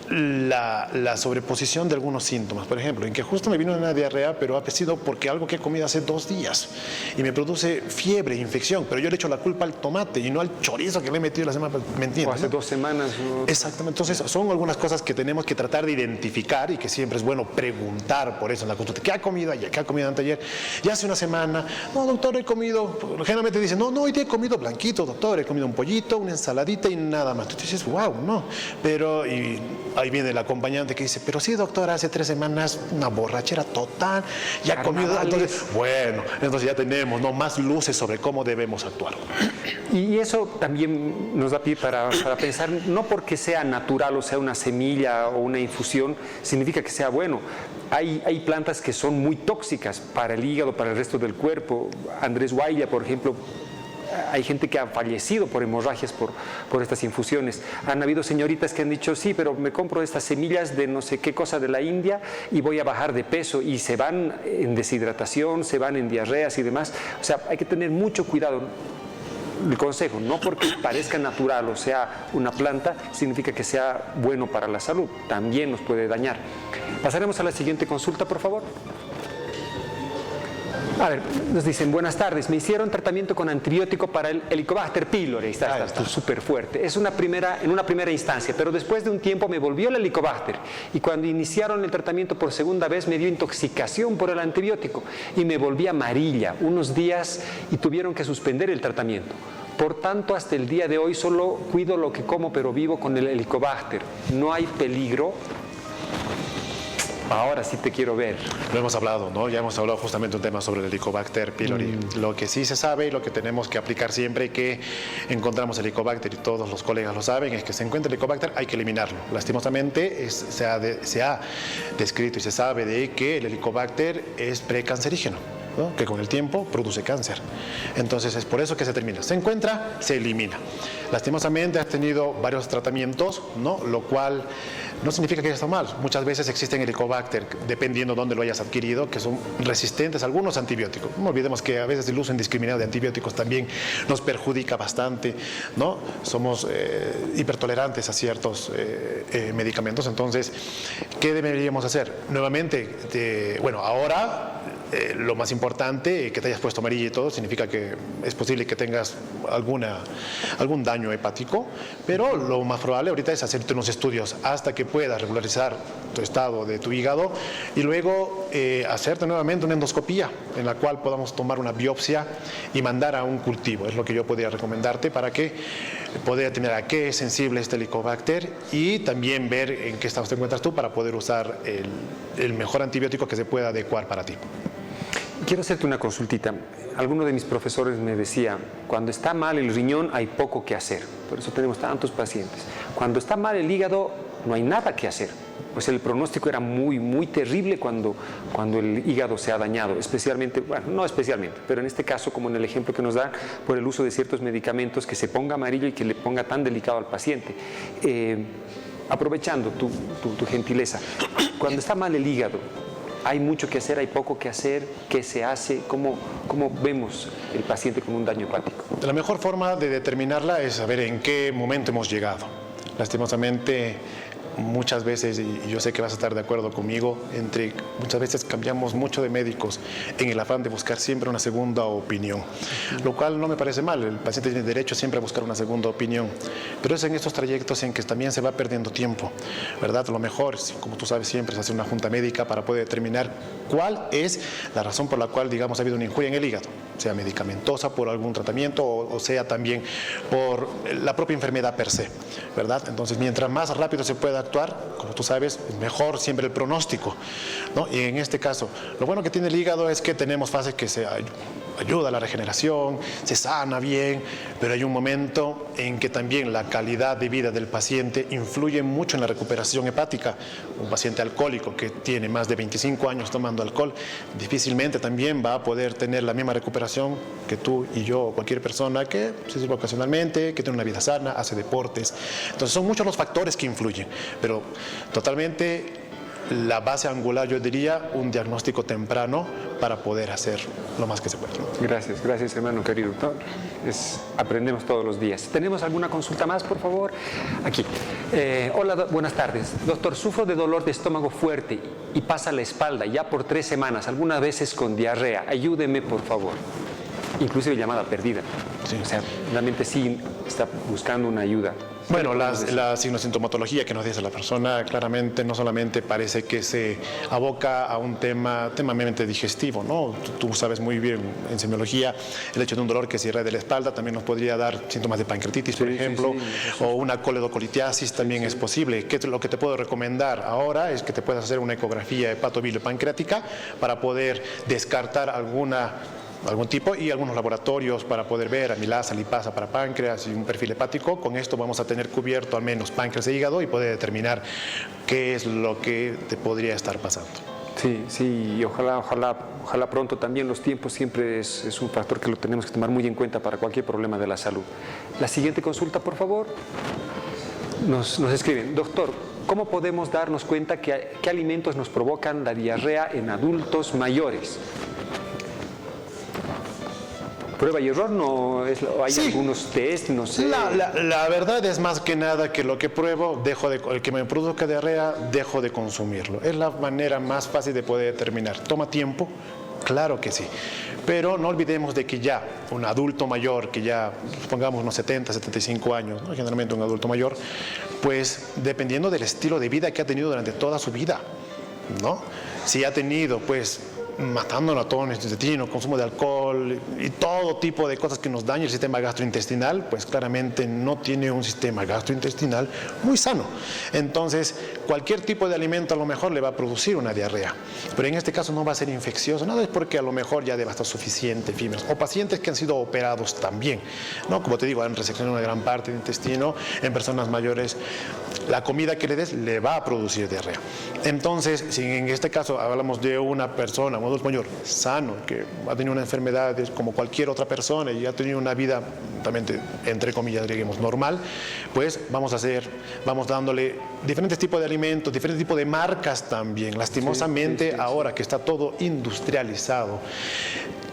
la sobreposición de algunos síntomas. Por ejemplo, en que justo me vino una diarrea, pero ha sido porque algo que he comido hace 2 días y me produce fiebre, infección, pero yo le echo la culpa al tomate y no al chorizo que le he metido la semana, ¿me entiendes? O hace 2 semanas. ¿No? Exactamente. Entonces, son algunas cosas que tenemos que tratar de identificar y que siempre es bueno preguntar por eso en la consulta. ¿Qué ha comido ayer? ¿Qué ha comido anteayer? Ya hace una semana. No, doctor, he comido... Generalmente dicen, no, hoy te he comido blanquito, doctor. He comido un pollito, una ensaladita y nada más. Tú dices, wow, no. Pero... ahí viene el acompañante que dice, pero sí, doctor, hace 3 semanas una borrachera total, ya ha comido, entonces, bueno, entonces ya tenemos, ¿no?, más luces sobre cómo debemos actuar. Y eso también nos da pie para pensar, no porque sea natural o sea una semilla o una infusión, significa que sea bueno. Hay plantas que son muy tóxicas para el hígado, para el resto del cuerpo. Andrés Guaya, por ejemplo, hay gente que ha fallecido por hemorragias por estas infusiones. Han habido señoritas que han dicho, sí, pero me compro estas semillas de no sé qué cosa de la India y voy a bajar de peso, y se van en deshidratación, se van en diarreas y demás. O sea, hay que tener mucho cuidado. El consejo, no porque parezca natural o sea una planta, significa que sea bueno para la salud. También nos puede dañar. Pasaremos a la siguiente consulta, por favor. A ver, nos dicen, buenas tardes, me hicieron tratamiento con antibiótico para el Helicobacter pylori, está súper fuerte. Es en una primera instancia, pero después de un tiempo me volvió el Helicobacter, y cuando iniciaron el tratamiento por segunda vez me dio intoxicación por el antibiótico y me volví amarilla unos días y tuvieron que suspender el tratamiento. Por tanto, hasta el día de hoy solo cuido lo que como, pero vivo con el Helicobacter. ¿No hay peligro? Ahora sí te quiero ver. Lo hemos hablado, ¿no? Ya hemos hablado justamente un tema sobre el Helicobacter pylori. Lo que sí se sabe y lo que tenemos que aplicar siempre que encontramos el Helicobacter, y todos los colegas lo saben, es que se encuentra el Helicobacter, hay que eliminarlo. Lastimosamente se ha descrito y se sabe de que el Helicobacter es precancerígeno, ¿no? Que con el tiempo produce cáncer. Entonces es por eso que se termina. Se encuentra, se elimina. Lastimosamente has tenido varios tratamientos, ¿no? Lo cual no significa que haya estado mal. Muchas veces existen Helicobacter, dependiendo de dónde lo hayas adquirido, que son resistentes a algunos antibióticos. No olvidemos que a veces el uso indiscriminado de antibióticos también nos perjudica bastante, ¿no? Somos hipertolerantes a ciertos medicamentos. Entonces, ¿qué deberíamos hacer? Nuevamente, bueno, ahora... lo más importante, que te hayas puesto amarilla y todo, significa que es posible que tengas algún daño hepático, pero lo más probable ahorita es hacerte unos estudios hasta que puedas regularizar tu estado de tu hígado y luego hacerte nuevamente una endoscopía en la cual podamos tomar una biopsia y mandar a un cultivo. Es lo que yo podría recomendarte para que poder determinar a qué es sensible este Helicobacter y también ver en qué estado te encuentras tú para poder usar el mejor antibiótico que se pueda adecuar para ti. Quiero hacerte una consultita. Alguno de mis profesores me decía, cuando está mal el riñón hay poco que hacer, por eso tenemos tantos pacientes. Cuando está mal el hígado no hay nada que hacer, pues el pronóstico era muy, muy terrible cuando el hígado se ha dañado, especialmente, bueno, no especialmente, pero en este caso, como en el ejemplo que nos dan, por el uso de ciertos medicamentos, que se ponga amarillo y que le ponga tan delicado al paciente. Aprovechando tu gentileza, cuando está mal el hígado, ¿hay mucho que hacer, hay poco que hacer? ¿Qué se hace? ¿Cómo vemos el paciente con un daño hepático? La mejor forma de determinarla es saber en qué momento hemos llegado. Lastimosamente, muchas veces, y yo sé que vas a estar de acuerdo conmigo, muchas veces cambiamos mucho de médicos en el afán de buscar siempre una segunda opinión, lo cual no me parece mal. El paciente tiene derecho siempre a buscar una segunda opinión, pero es en estos trayectos en que también se va perdiendo tiempo, ¿verdad? Lo mejor, como tú sabes, siempre es hacer una junta médica para poder determinar cuál es la razón por la cual, digamos, ha habido una injuria en el hígado, sea medicamentosa por algún tratamiento o sea también por la propia enfermedad per se, ¿verdad? Entonces, mientras más rápido se pueda actuar, como tú sabes, mejor siempre el pronóstico, ¿no? Y en este caso, lo bueno que tiene el hígado es que tenemos fases que ayuda a la regeneración, se sana bien, pero hay un momento en que también la calidad de vida del paciente influye mucho en la recuperación hepática. Un paciente alcohólico que tiene más de 25 años tomando alcohol, difícilmente también va a poder tener la misma recuperación que tú y yo, o cualquier persona que se sirve ocasionalmente, que tiene una vida sana, hace deportes. Entonces son muchos los factores que influyen, pero totalmente la base angular, yo diría, un diagnóstico temprano para poder hacer lo más que se pueda. Gracias hermano querido. Aprendemos todos los días. ¿Tenemos alguna consulta más, por favor? Aquí. Hola, buenas tardes. Doctor, sufro de dolor de estómago fuerte y pasa la espalda ya por 3 semanas, algunas veces con diarrea. Ayúdeme, por favor. Inclusive llamada perdida. Sí. O sea, realmente sí está buscando una ayuda. Bueno, la signosintomatología que nos dice la persona claramente no solamente parece que se aboca a un tema meramente digestivo, ¿no? Tú sabes muy bien en semiología el hecho de un dolor que se irradia de la espalda también nos podría dar síntomas de pancreatitis, por ejemplo, o una coledocolitiasis también es posible. Lo que te puedo recomendar ahora es que te puedas hacer una ecografía hepatobiliopancreática para poder descartar algún tipo y algunos laboratorios para poder ver amilasa, lipasa para páncreas y un perfil hepático. Con esto vamos a tener cubierto al menos páncreas e hígado y poder determinar qué es lo que te podría estar pasando. Sí, y ojalá pronto también. Los tiempos siempre es un factor que lo tenemos que tomar muy en cuenta para cualquier problema de la salud. La siguiente consulta, por favor. Nos escriben, doctor, ¿cómo podemos darnos cuenta qué alimentos nos provocan la diarrea en adultos mayores? Prueba y error, no es, hay algunos test, no sé. La verdad es más que nada que lo que pruebo, el que me produzca diarrea, dejo de consumirlo. Es la manera más fácil de poder determinar. ¿Toma tiempo? Claro que sí. Pero no olvidemos de que ya un adulto mayor, que ya pongamos unos 70, 75 años, ¿no? Generalmente un adulto mayor, pues dependiendo del estilo de vida que ha tenido durante toda su vida, ¿no? Si ha tenido, pues, matando a todo nuestro intestino, consumo de alcohol y todo tipo de cosas que nos dañan el sistema gastrointestinal, pues claramente no tiene un sistema gastrointestinal muy sano. Entonces, cualquier tipo de alimento a lo mejor le va a producir una diarrea, pero en este caso no va a ser infeccioso, nada es porque a lo mejor ya debe estar suficiente fibras, o pacientes que han sido operados también, ¿no? Como te digo, han reseccionado una gran parte del intestino, en personas mayores la comida que le des le va a producir diarrea. Entonces, si en este caso hablamos de una persona, un adulto mayor sano, que ha tenido una enfermedad como cualquier otra persona y ha tenido una vida también, entre comillas, digamos, normal, pues vamos dándole diferentes tipos de alimentos, diferentes tipos de marcas también. Lastimosamente, ahora que está todo industrializado,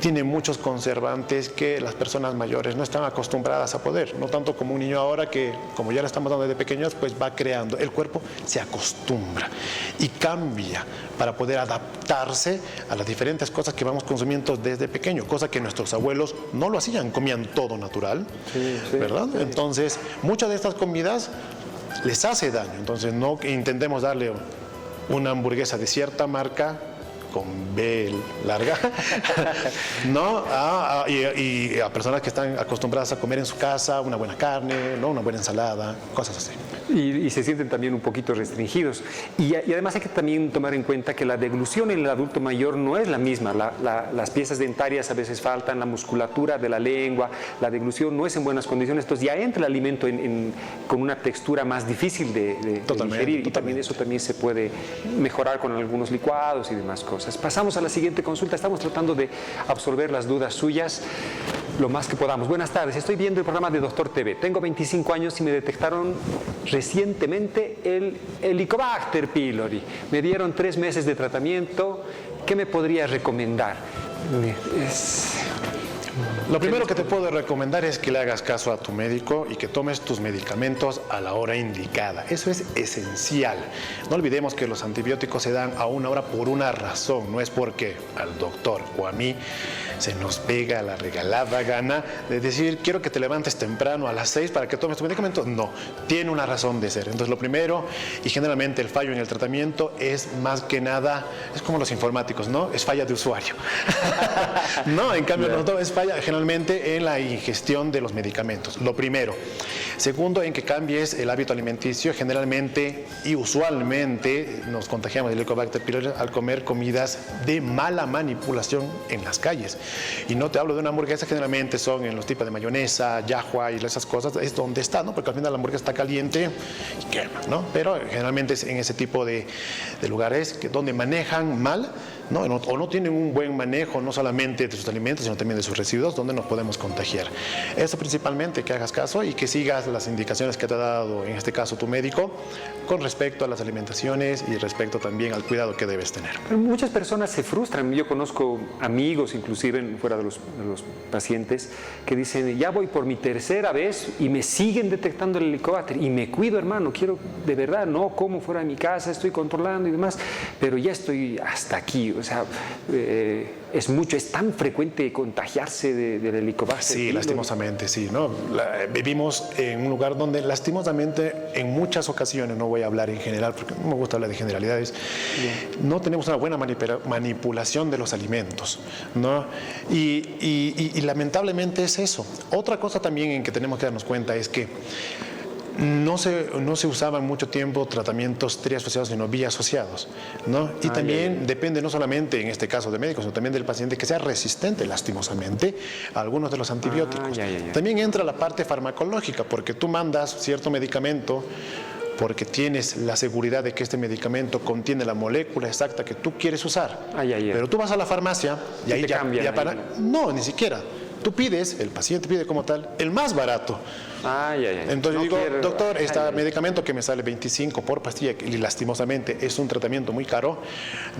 tiene muchos conservantes que las personas mayores no están acostumbradas a poder, no tanto como un niño ahora que, como ya le estamos dando desde pequeños, pues va creando, el cuerpo se acostumbra y cambia para poder adaptarse a las diferentes cosas que vamos consumiendo desde pequeño, cosa que nuestros abuelos no lo hacían, comían todo natural, ¿verdad? Entonces, muchas de estas comidas les hace daño, entonces no intentemos darle una hamburguesa de cierta marca con B larga, ¿no? Y a personas que están acostumbradas a comer en su casa una buena carne, ¿no? Una buena ensalada, cosas así. Y se sienten también un poquito restringidos. Y además hay que también tomar en cuenta que la deglución en el adulto mayor no es la misma. Las piezas dentarias a veces faltan, la musculatura de la lengua, la deglución no es en buenas condiciones. Entonces ya entra el alimento con una textura más difícil de digerir. Y también eso también se puede mejorar con algunos licuados y demás cosas. Pasamos a la siguiente consulta. Estamos tratando de absorber las dudas suyas lo más que podamos. Buenas tardes, estoy viendo el programa de Doctor TV. Tengo 25 años y me detectaron recientemente el Helicobacter pylori. Me dieron 3 meses de tratamiento. ¿Qué me podría recomendar? Lo primero que te puedo recomendar es que le hagas caso a tu médico y que tomes tus medicamentos a la hora indicada. Eso es esencial. No olvidemos que los antibióticos se dan a una hora por una razón. No es porque al doctor o a mí se nos pega la regalada gana de decir, quiero que te levantes temprano a las 6 para que tomes tu medicamento. No, tiene una razón de ser. Entonces, lo primero, y generalmente el fallo en el tratamiento es más que nada, es como los informáticos, ¿no? Es falla de usuario. No, en cambio, no, es falla generalmente en la ingestión de los medicamentos. Lo primero. Segundo, en que cambies el hábito alimenticio. Generalmente y usualmente nos contagiamos del Helicobacter pylori al comer comidas de mala manipulación en las calles. Y no te hablo de una hamburguesa, generalmente son en los tipos de mayonesa, yahua y esas cosas, es donde está, ¿no? Porque al final la hamburguesa está caliente y quema, ¿no? Pero generalmente es en ese tipo de lugares donde manejan mal, ¿no? O no tienen un buen manejo, no solamente de sus alimentos, sino también de sus residuos, donde nos podemos contagiar. Eso principalmente, que hagas caso y que sigas las indicaciones que te ha dado, en este caso, tu médico, con respecto a las alimentaciones y respecto también al cuidado que debes tener. Pero muchas personas se frustran. Yo conozco amigos, inclusive fuera de los pacientes, que dicen, ya voy por mi tercera vez y me siguen detectando el Helicobacter y me cuido, hermano, quiero de verdad, no como fuera de mi casa, estoy controlando y demás, pero ya estoy hasta aquí. O sea, es tan frecuente contagiarse del Helicobacter. Sí, lastimosamente, sí, ¿no? Vivimos en un lugar donde lastimosamente en muchas ocasiones, no voy a hablar en general porque no me gusta hablar de generalidades, no tenemos una buena manipulación de los alimentos, ¿no? Y lamentablemente es eso. Otra cosa también en que tenemos que darnos cuenta es que no se usaban mucho tiempo tratamientos triasociados, sino biasociados, ¿no? Y también depende no solamente en este caso de médicos, sino también del paciente que sea resistente, lastimosamente, a algunos de los antibióticos. También entra la parte farmacológica, porque tú mandas cierto medicamento porque tienes la seguridad de que este medicamento contiene la molécula exacta que tú quieres usar. Pero tú vas a la farmacia y ahí ya para... No, ni siquiera. Tú pides, el paciente pide como tal, el más barato. Entonces yo digo, doctor, este medicamento que me sale 25 por pastilla, y lastimosamente es un tratamiento muy caro.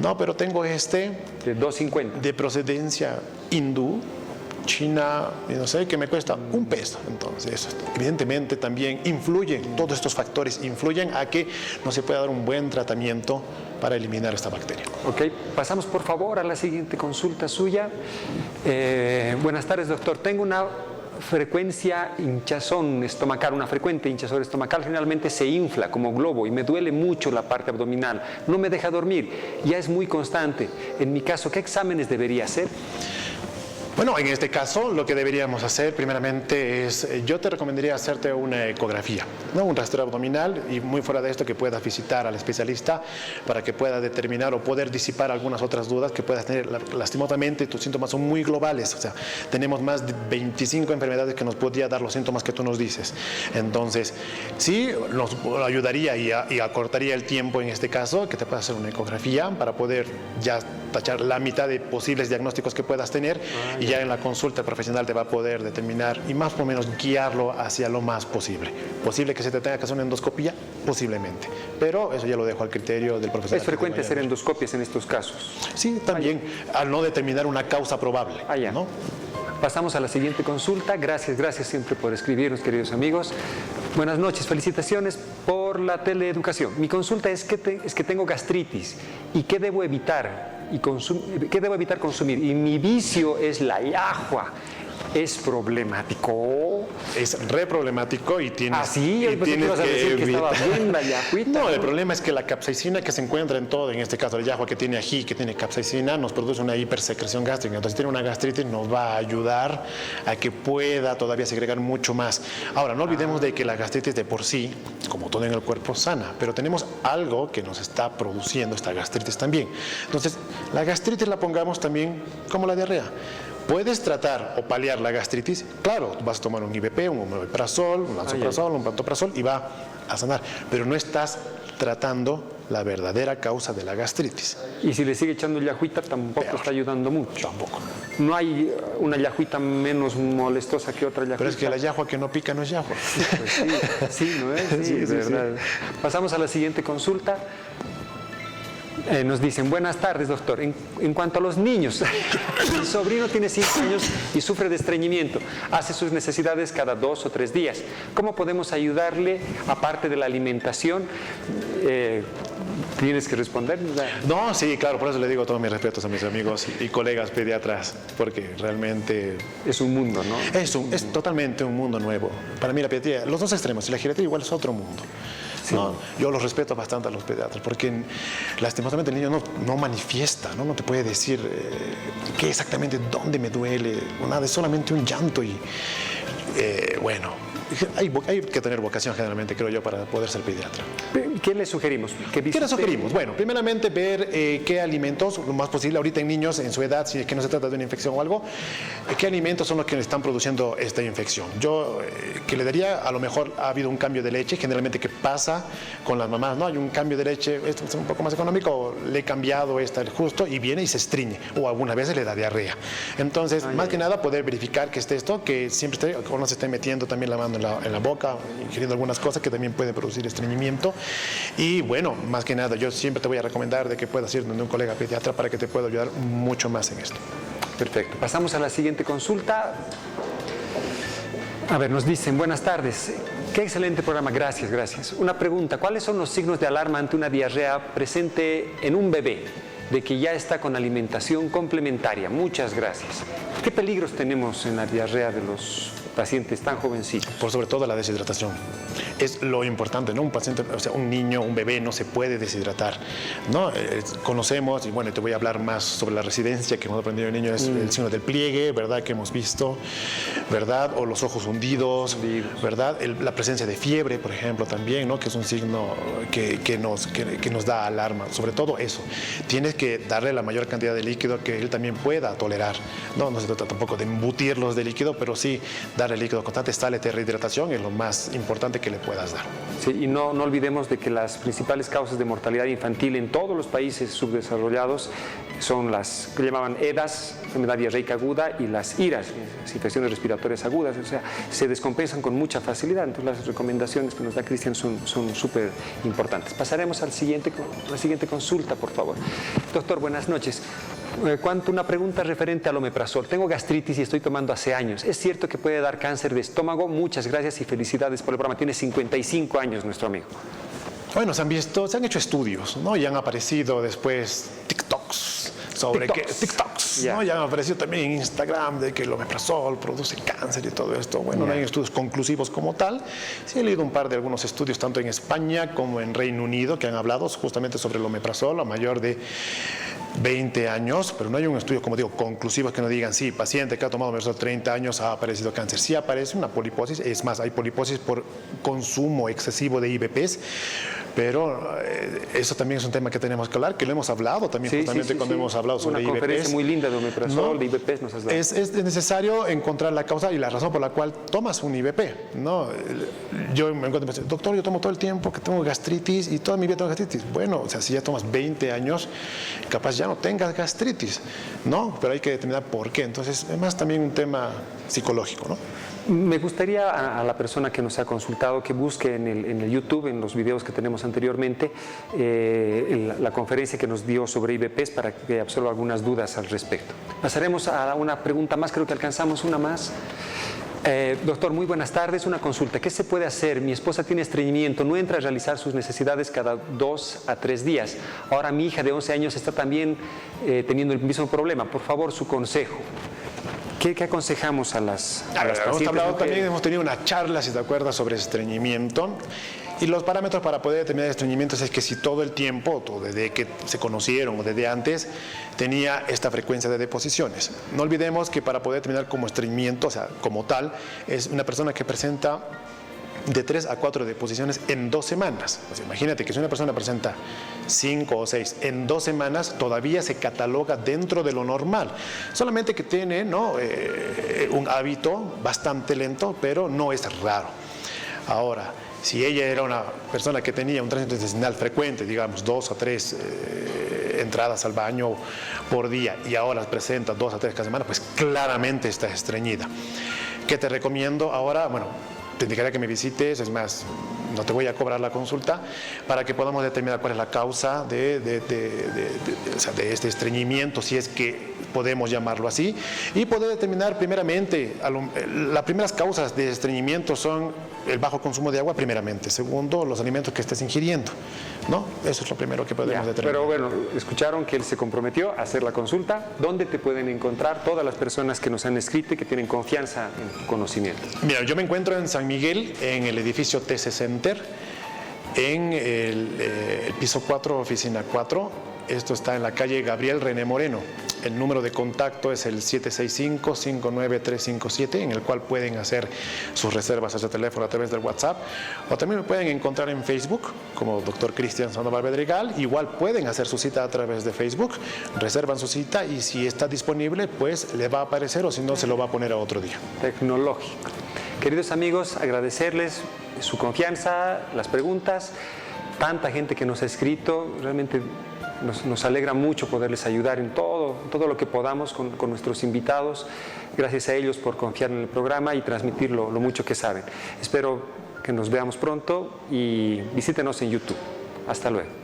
No, pero tengo este... De 2.50. De procedencia hindú, China, no sé, que me cuesta $1. Entonces, evidentemente también influyen, todos estos factores influyen a que no se pueda dar un buen tratamiento para eliminar esta bacteria. Ok, pasamos por favor a la siguiente consulta suya. Buenas tardes, doctor. Tengo una frecuencia hinchazón estomacal, una frecuente hinchazón estomacal. Generalmente se infla como globo y me duele mucho la parte abdominal. No me deja dormir, ya es muy constante. En mi caso, ¿qué exámenes debería hacer? Bueno, en este caso lo que deberíamos hacer primeramente es, yo te recomendaría hacerte una ecografía, ¿no? Un rastreo abdominal, y muy fuera de esto que puedas visitar al especialista para que pueda determinar o poder disipar algunas otras dudas que puedas tener. Lastimosamente tus síntomas son muy globales, o sea, tenemos más de 25 enfermedades que nos podría dar los síntomas que tú nos dices. Entonces, sí, nos ayudaría y acortaría el tiempo en este caso que te puedas hacer una ecografía para poder ya tachar la mitad de posibles diagnósticos que puedas tener, y ya en la consulta el profesional te va a poder determinar y más o menos guiarlo hacia lo más posible. ¿Posible que se te tenga que hacer una endoscopía? Posiblemente, pero eso ya lo dejo al criterio del profesional. ¿Es frecuente hacer endoscopias en estos casos? Sí, también, al no determinar una causa probable, ¿no? Pasamos a la siguiente consulta. Gracias siempre por escribirnos, queridos amigos. Buenas noches, felicitaciones por la teleeducación. Mi consulta es que tengo gastritis y ¿qué debo evitar? ¿Qué debo evitar consumir? Y mi vicio es la yahua. ¿Es problemático? Es re problemático y tienes, ¿sí? Yo pensé que ibas a decir que estaba bien la yahuita. No, el problema es que la capsaicina que se encuentra en todo, en este caso el yahua que tiene ají, que tiene capsaicina, nos produce una hipersecreción gástrica. Entonces, si tiene una gastritis, nos va a ayudar a que pueda todavía segregar mucho más. Ahora, no olvidemos de que la gastritis de por sí, como todo en el cuerpo, sana, pero tenemos algo que nos está produciendo esta gastritis también. Entonces, la gastritis la pongamos también como la diarrea. ¿Puedes tratar o paliar la gastritis? Claro, vas a tomar un IBP, un omeprazol, un lansoprazol, un pantoprazol y va a sanar, pero no estás tratando la verdadera causa de la gastritis. Y si le sigue echando yahuita, tampoco está ayudando mucho. Tampoco. No hay una yahuita menos molestosa que otra yahuita. Pero es que la yahua que no pica no es yahua. Pues sí, ¿no es? Sí, de verdad. Sí. Pasamos a la siguiente consulta. Nos dicen, buenas tardes, doctor. En cuanto a los niños, mi sobrino tiene 5 años y sufre de estreñimiento. Hace sus necesidades cada 2 o 3 días. ¿Cómo podemos ayudarle, aparte de la alimentación? ¿Tienes que responder? No, sí, claro, por eso le digo todos mis respetos a mis amigos y colegas pediatras, porque realmente... Es un mundo, ¿no? Es totalmente un mundo nuevo. Para mí la pediatría, los dos extremos, y la geriatría igual es otro mundo. Sí. No, yo los respeto bastante a los pediatras, porque lastimosamente el niño no manifiesta, no te puede decir qué exactamente, dónde me duele, nada, es solamente un llanto y bueno, hay que tener vocación generalmente, creo yo, para poder ser pediatra. ¿Qué le sugerimos? ¿Qué le sugerimos? Bueno, primeramente ver qué alimentos, lo más posible, ahorita en niños, en su edad, si es que no se trata de una infección o algo, qué alimentos son los que le están produciendo esta infección. Yo que le daría, a lo mejor ha habido un cambio de leche, generalmente que pasa con las mamás, ¿no? Hay un cambio de leche, esto es un poco más económico, le he cambiado esta justo y viene y se estriñe, o algunas veces le da diarrea. Entonces, más que nada, poder verificar que esté esto, que siempre esté, o no se esté metiendo también la mano en la boca, ingiriendo algunas cosas que también pueden producir estreñimiento. Y bueno, más que nada, yo siempre te voy a recomendar de que puedas ir donde un colega pediatra para que te pueda ayudar mucho más en esto. Perfecto. Pasamos a la siguiente consulta. A ver, nos dicen, buenas tardes. Qué excelente programa, gracias, gracias. Una pregunta, ¿cuáles son los signos de alarma ante una diarrea presente en un bebé de que ya está con alimentación complementaria? Muchas gracias. ¿Qué peligros tenemos en la diarrea de los pacientes tan jovencitos? Por sobre todo la deshidratación. Es lo importante, ¿no? Un paciente, o sea, un niño, un bebé no se puede deshidratar, ¿no? Conocemos, y bueno, te voy a hablar más sobre la residencia que hemos aprendido de niño, es el signo del pliegue, ¿verdad? Que hemos visto, ¿verdad? O los ojos hundidos, ¿verdad? La presencia de fiebre, por ejemplo, también, ¿no? Que es un signo que nos da alarma. Sobre todo eso. Tienes que darle la mayor cantidad de líquido que él también pueda tolerar, ¿no? No se trata tampoco de embutirlos de líquido, pero sí darle líquido constante. Esta rehidratación es lo más importante que le puedas dar. Sí, y no olvidemos de que las principales causas de mortalidad infantil en todos los países subdesarrollados son las que llamaban EDAs, enfermedad diarreica aguda, y las IRAs, infecciones respiratorias agudas. O sea, se descompensan con mucha facilidad. Entonces las recomendaciones que nos da Cristian son súper importantes. Pasaremos a la siguiente consulta, por favor. Doctor, buenas noches. Una pregunta referente al omeprazol. Tengo gastritis y estoy tomando hace años. ¿Es cierto que puede dar cáncer de estómago? Muchas gracias y felicidades por el programa. Tiene 55 años nuestro amigo. Bueno, se han hecho estudios, ¿no? Y han aparecido después TikToks sobre TikToks, ¿no? Ya han aparecido también en Instagram de que el omeprazol produce cáncer y todo esto. Bueno, no hay estudios conclusivos como tal. Sí he leído un par de algunos estudios tanto en España como en Reino Unido que han hablado justamente sobre el omeprazol a mayor de 20 años, pero no hay un estudio, como digo, conclusivo que no digan, sí, paciente que ha tomado omeprazol 30 años ha aparecido cáncer. Sí aparece una poliposis, es más, hay poliposis por consumo excesivo de IBPs, pero eso también es un tema que tenemos que hablar, que lo hemos hablado también justamente cuando hemos hablado sobre IBPs. Una conferencia muy linda de omeprazol, de IBPs nos has dado. Es necesario encontrar la causa y la razón por la cual tomas un IBP, ¿no? Yo me encuentro, doctor, yo tomo todo el tiempo que tengo gastritis y toda mi vida tengo gastritis. Bueno, o sea, si ya tomas 20 años, capaz ya no tengas gastritis, ¿no? Pero hay que determinar por qué. Entonces, es más también un tema psicológico, ¿no? Me gustaría a la persona que nos ha consultado que busque en el YouTube, en los videos que tenemos anteriormente, la conferencia que nos dio sobre IBPs para que absorba algunas dudas al respecto. Pasaremos a una pregunta más, creo que alcanzamos una más. Doctor, muy buenas tardes. Una consulta. ¿Qué se puede hacer? Mi esposa tiene estreñimiento, no entra a realizar sus necesidades cada 2 a 3 días. Ahora mi hija de 11 años está también teniendo el mismo problema. Por favor, su consejo. ¿Qué aconsejamos a las pacientes? También hemos tenido una charla, si te acuerdas, sobre estreñimiento. Y los parámetros para poder determinar estreñimientos es que si todo el tiempo, desde que se conocieron o desde antes, tenía esta frecuencia de deposiciones. No olvidemos que para poder determinar como estreñimiento, o sea, como tal, es una persona que presenta de 3 a 4 deposiciones en 2 semanas. O sea, imagínate que si una persona presenta 5 o 6 en 2 semanas, todavía se cataloga dentro de lo normal. Solamente que tiene, ¿no? Un hábito bastante lento, pero no es raro. Ahora, si ella era una persona que tenía un tránsito intestinal frecuente, digamos 2 a 3 entradas al baño por día y ahora presenta 2 a 3 cada semana, pues claramente está estreñida. ¿Qué te recomiendo ahora? Bueno, te indicaría que me visites, es más, no te voy a cobrar la consulta, para que podamos determinar cuál es la causa de este estreñimiento, si es que podemos llamarlo así, y poder determinar primeramente, las primeras causas de estreñimiento son el bajo consumo de agua primeramente, segundo, los alimentos que estés ingiriendo, ¿no? Eso es lo primero que podemos determinar. Pero bueno, escucharon que él se comprometió a hacer la consulta. ¿Dónde te pueden encontrar todas las personas que nos han escrito y que tienen confianza en tu conocimiento? Mira, yo me encuentro en San Miguel, en el edificio TC Center, en el piso 4, oficina 4. Esto está en la calle Gabriel René Moreno. El número de contacto es el 765-59357, en el cual pueden hacer sus reservas a ese teléfono a través del WhatsApp. O también me pueden encontrar en Facebook como Dr. Cristian Sandoval Bedregal. Igual pueden hacer su cita a través de Facebook, reservan su cita y si está disponible, pues le va a aparecer, o si no, se lo va a poner a otro día. Tecnológico. Queridos amigos, agradecerles su confianza, las preguntas, tanta gente que nos ha escrito, realmente nos alegra mucho poderles ayudar en todo lo que podamos con nuestros invitados. Gracias a ellos por confiar en el programa y transmitir lo mucho que saben. Espero que nos veamos pronto y visítenos en YouTube. Hasta luego.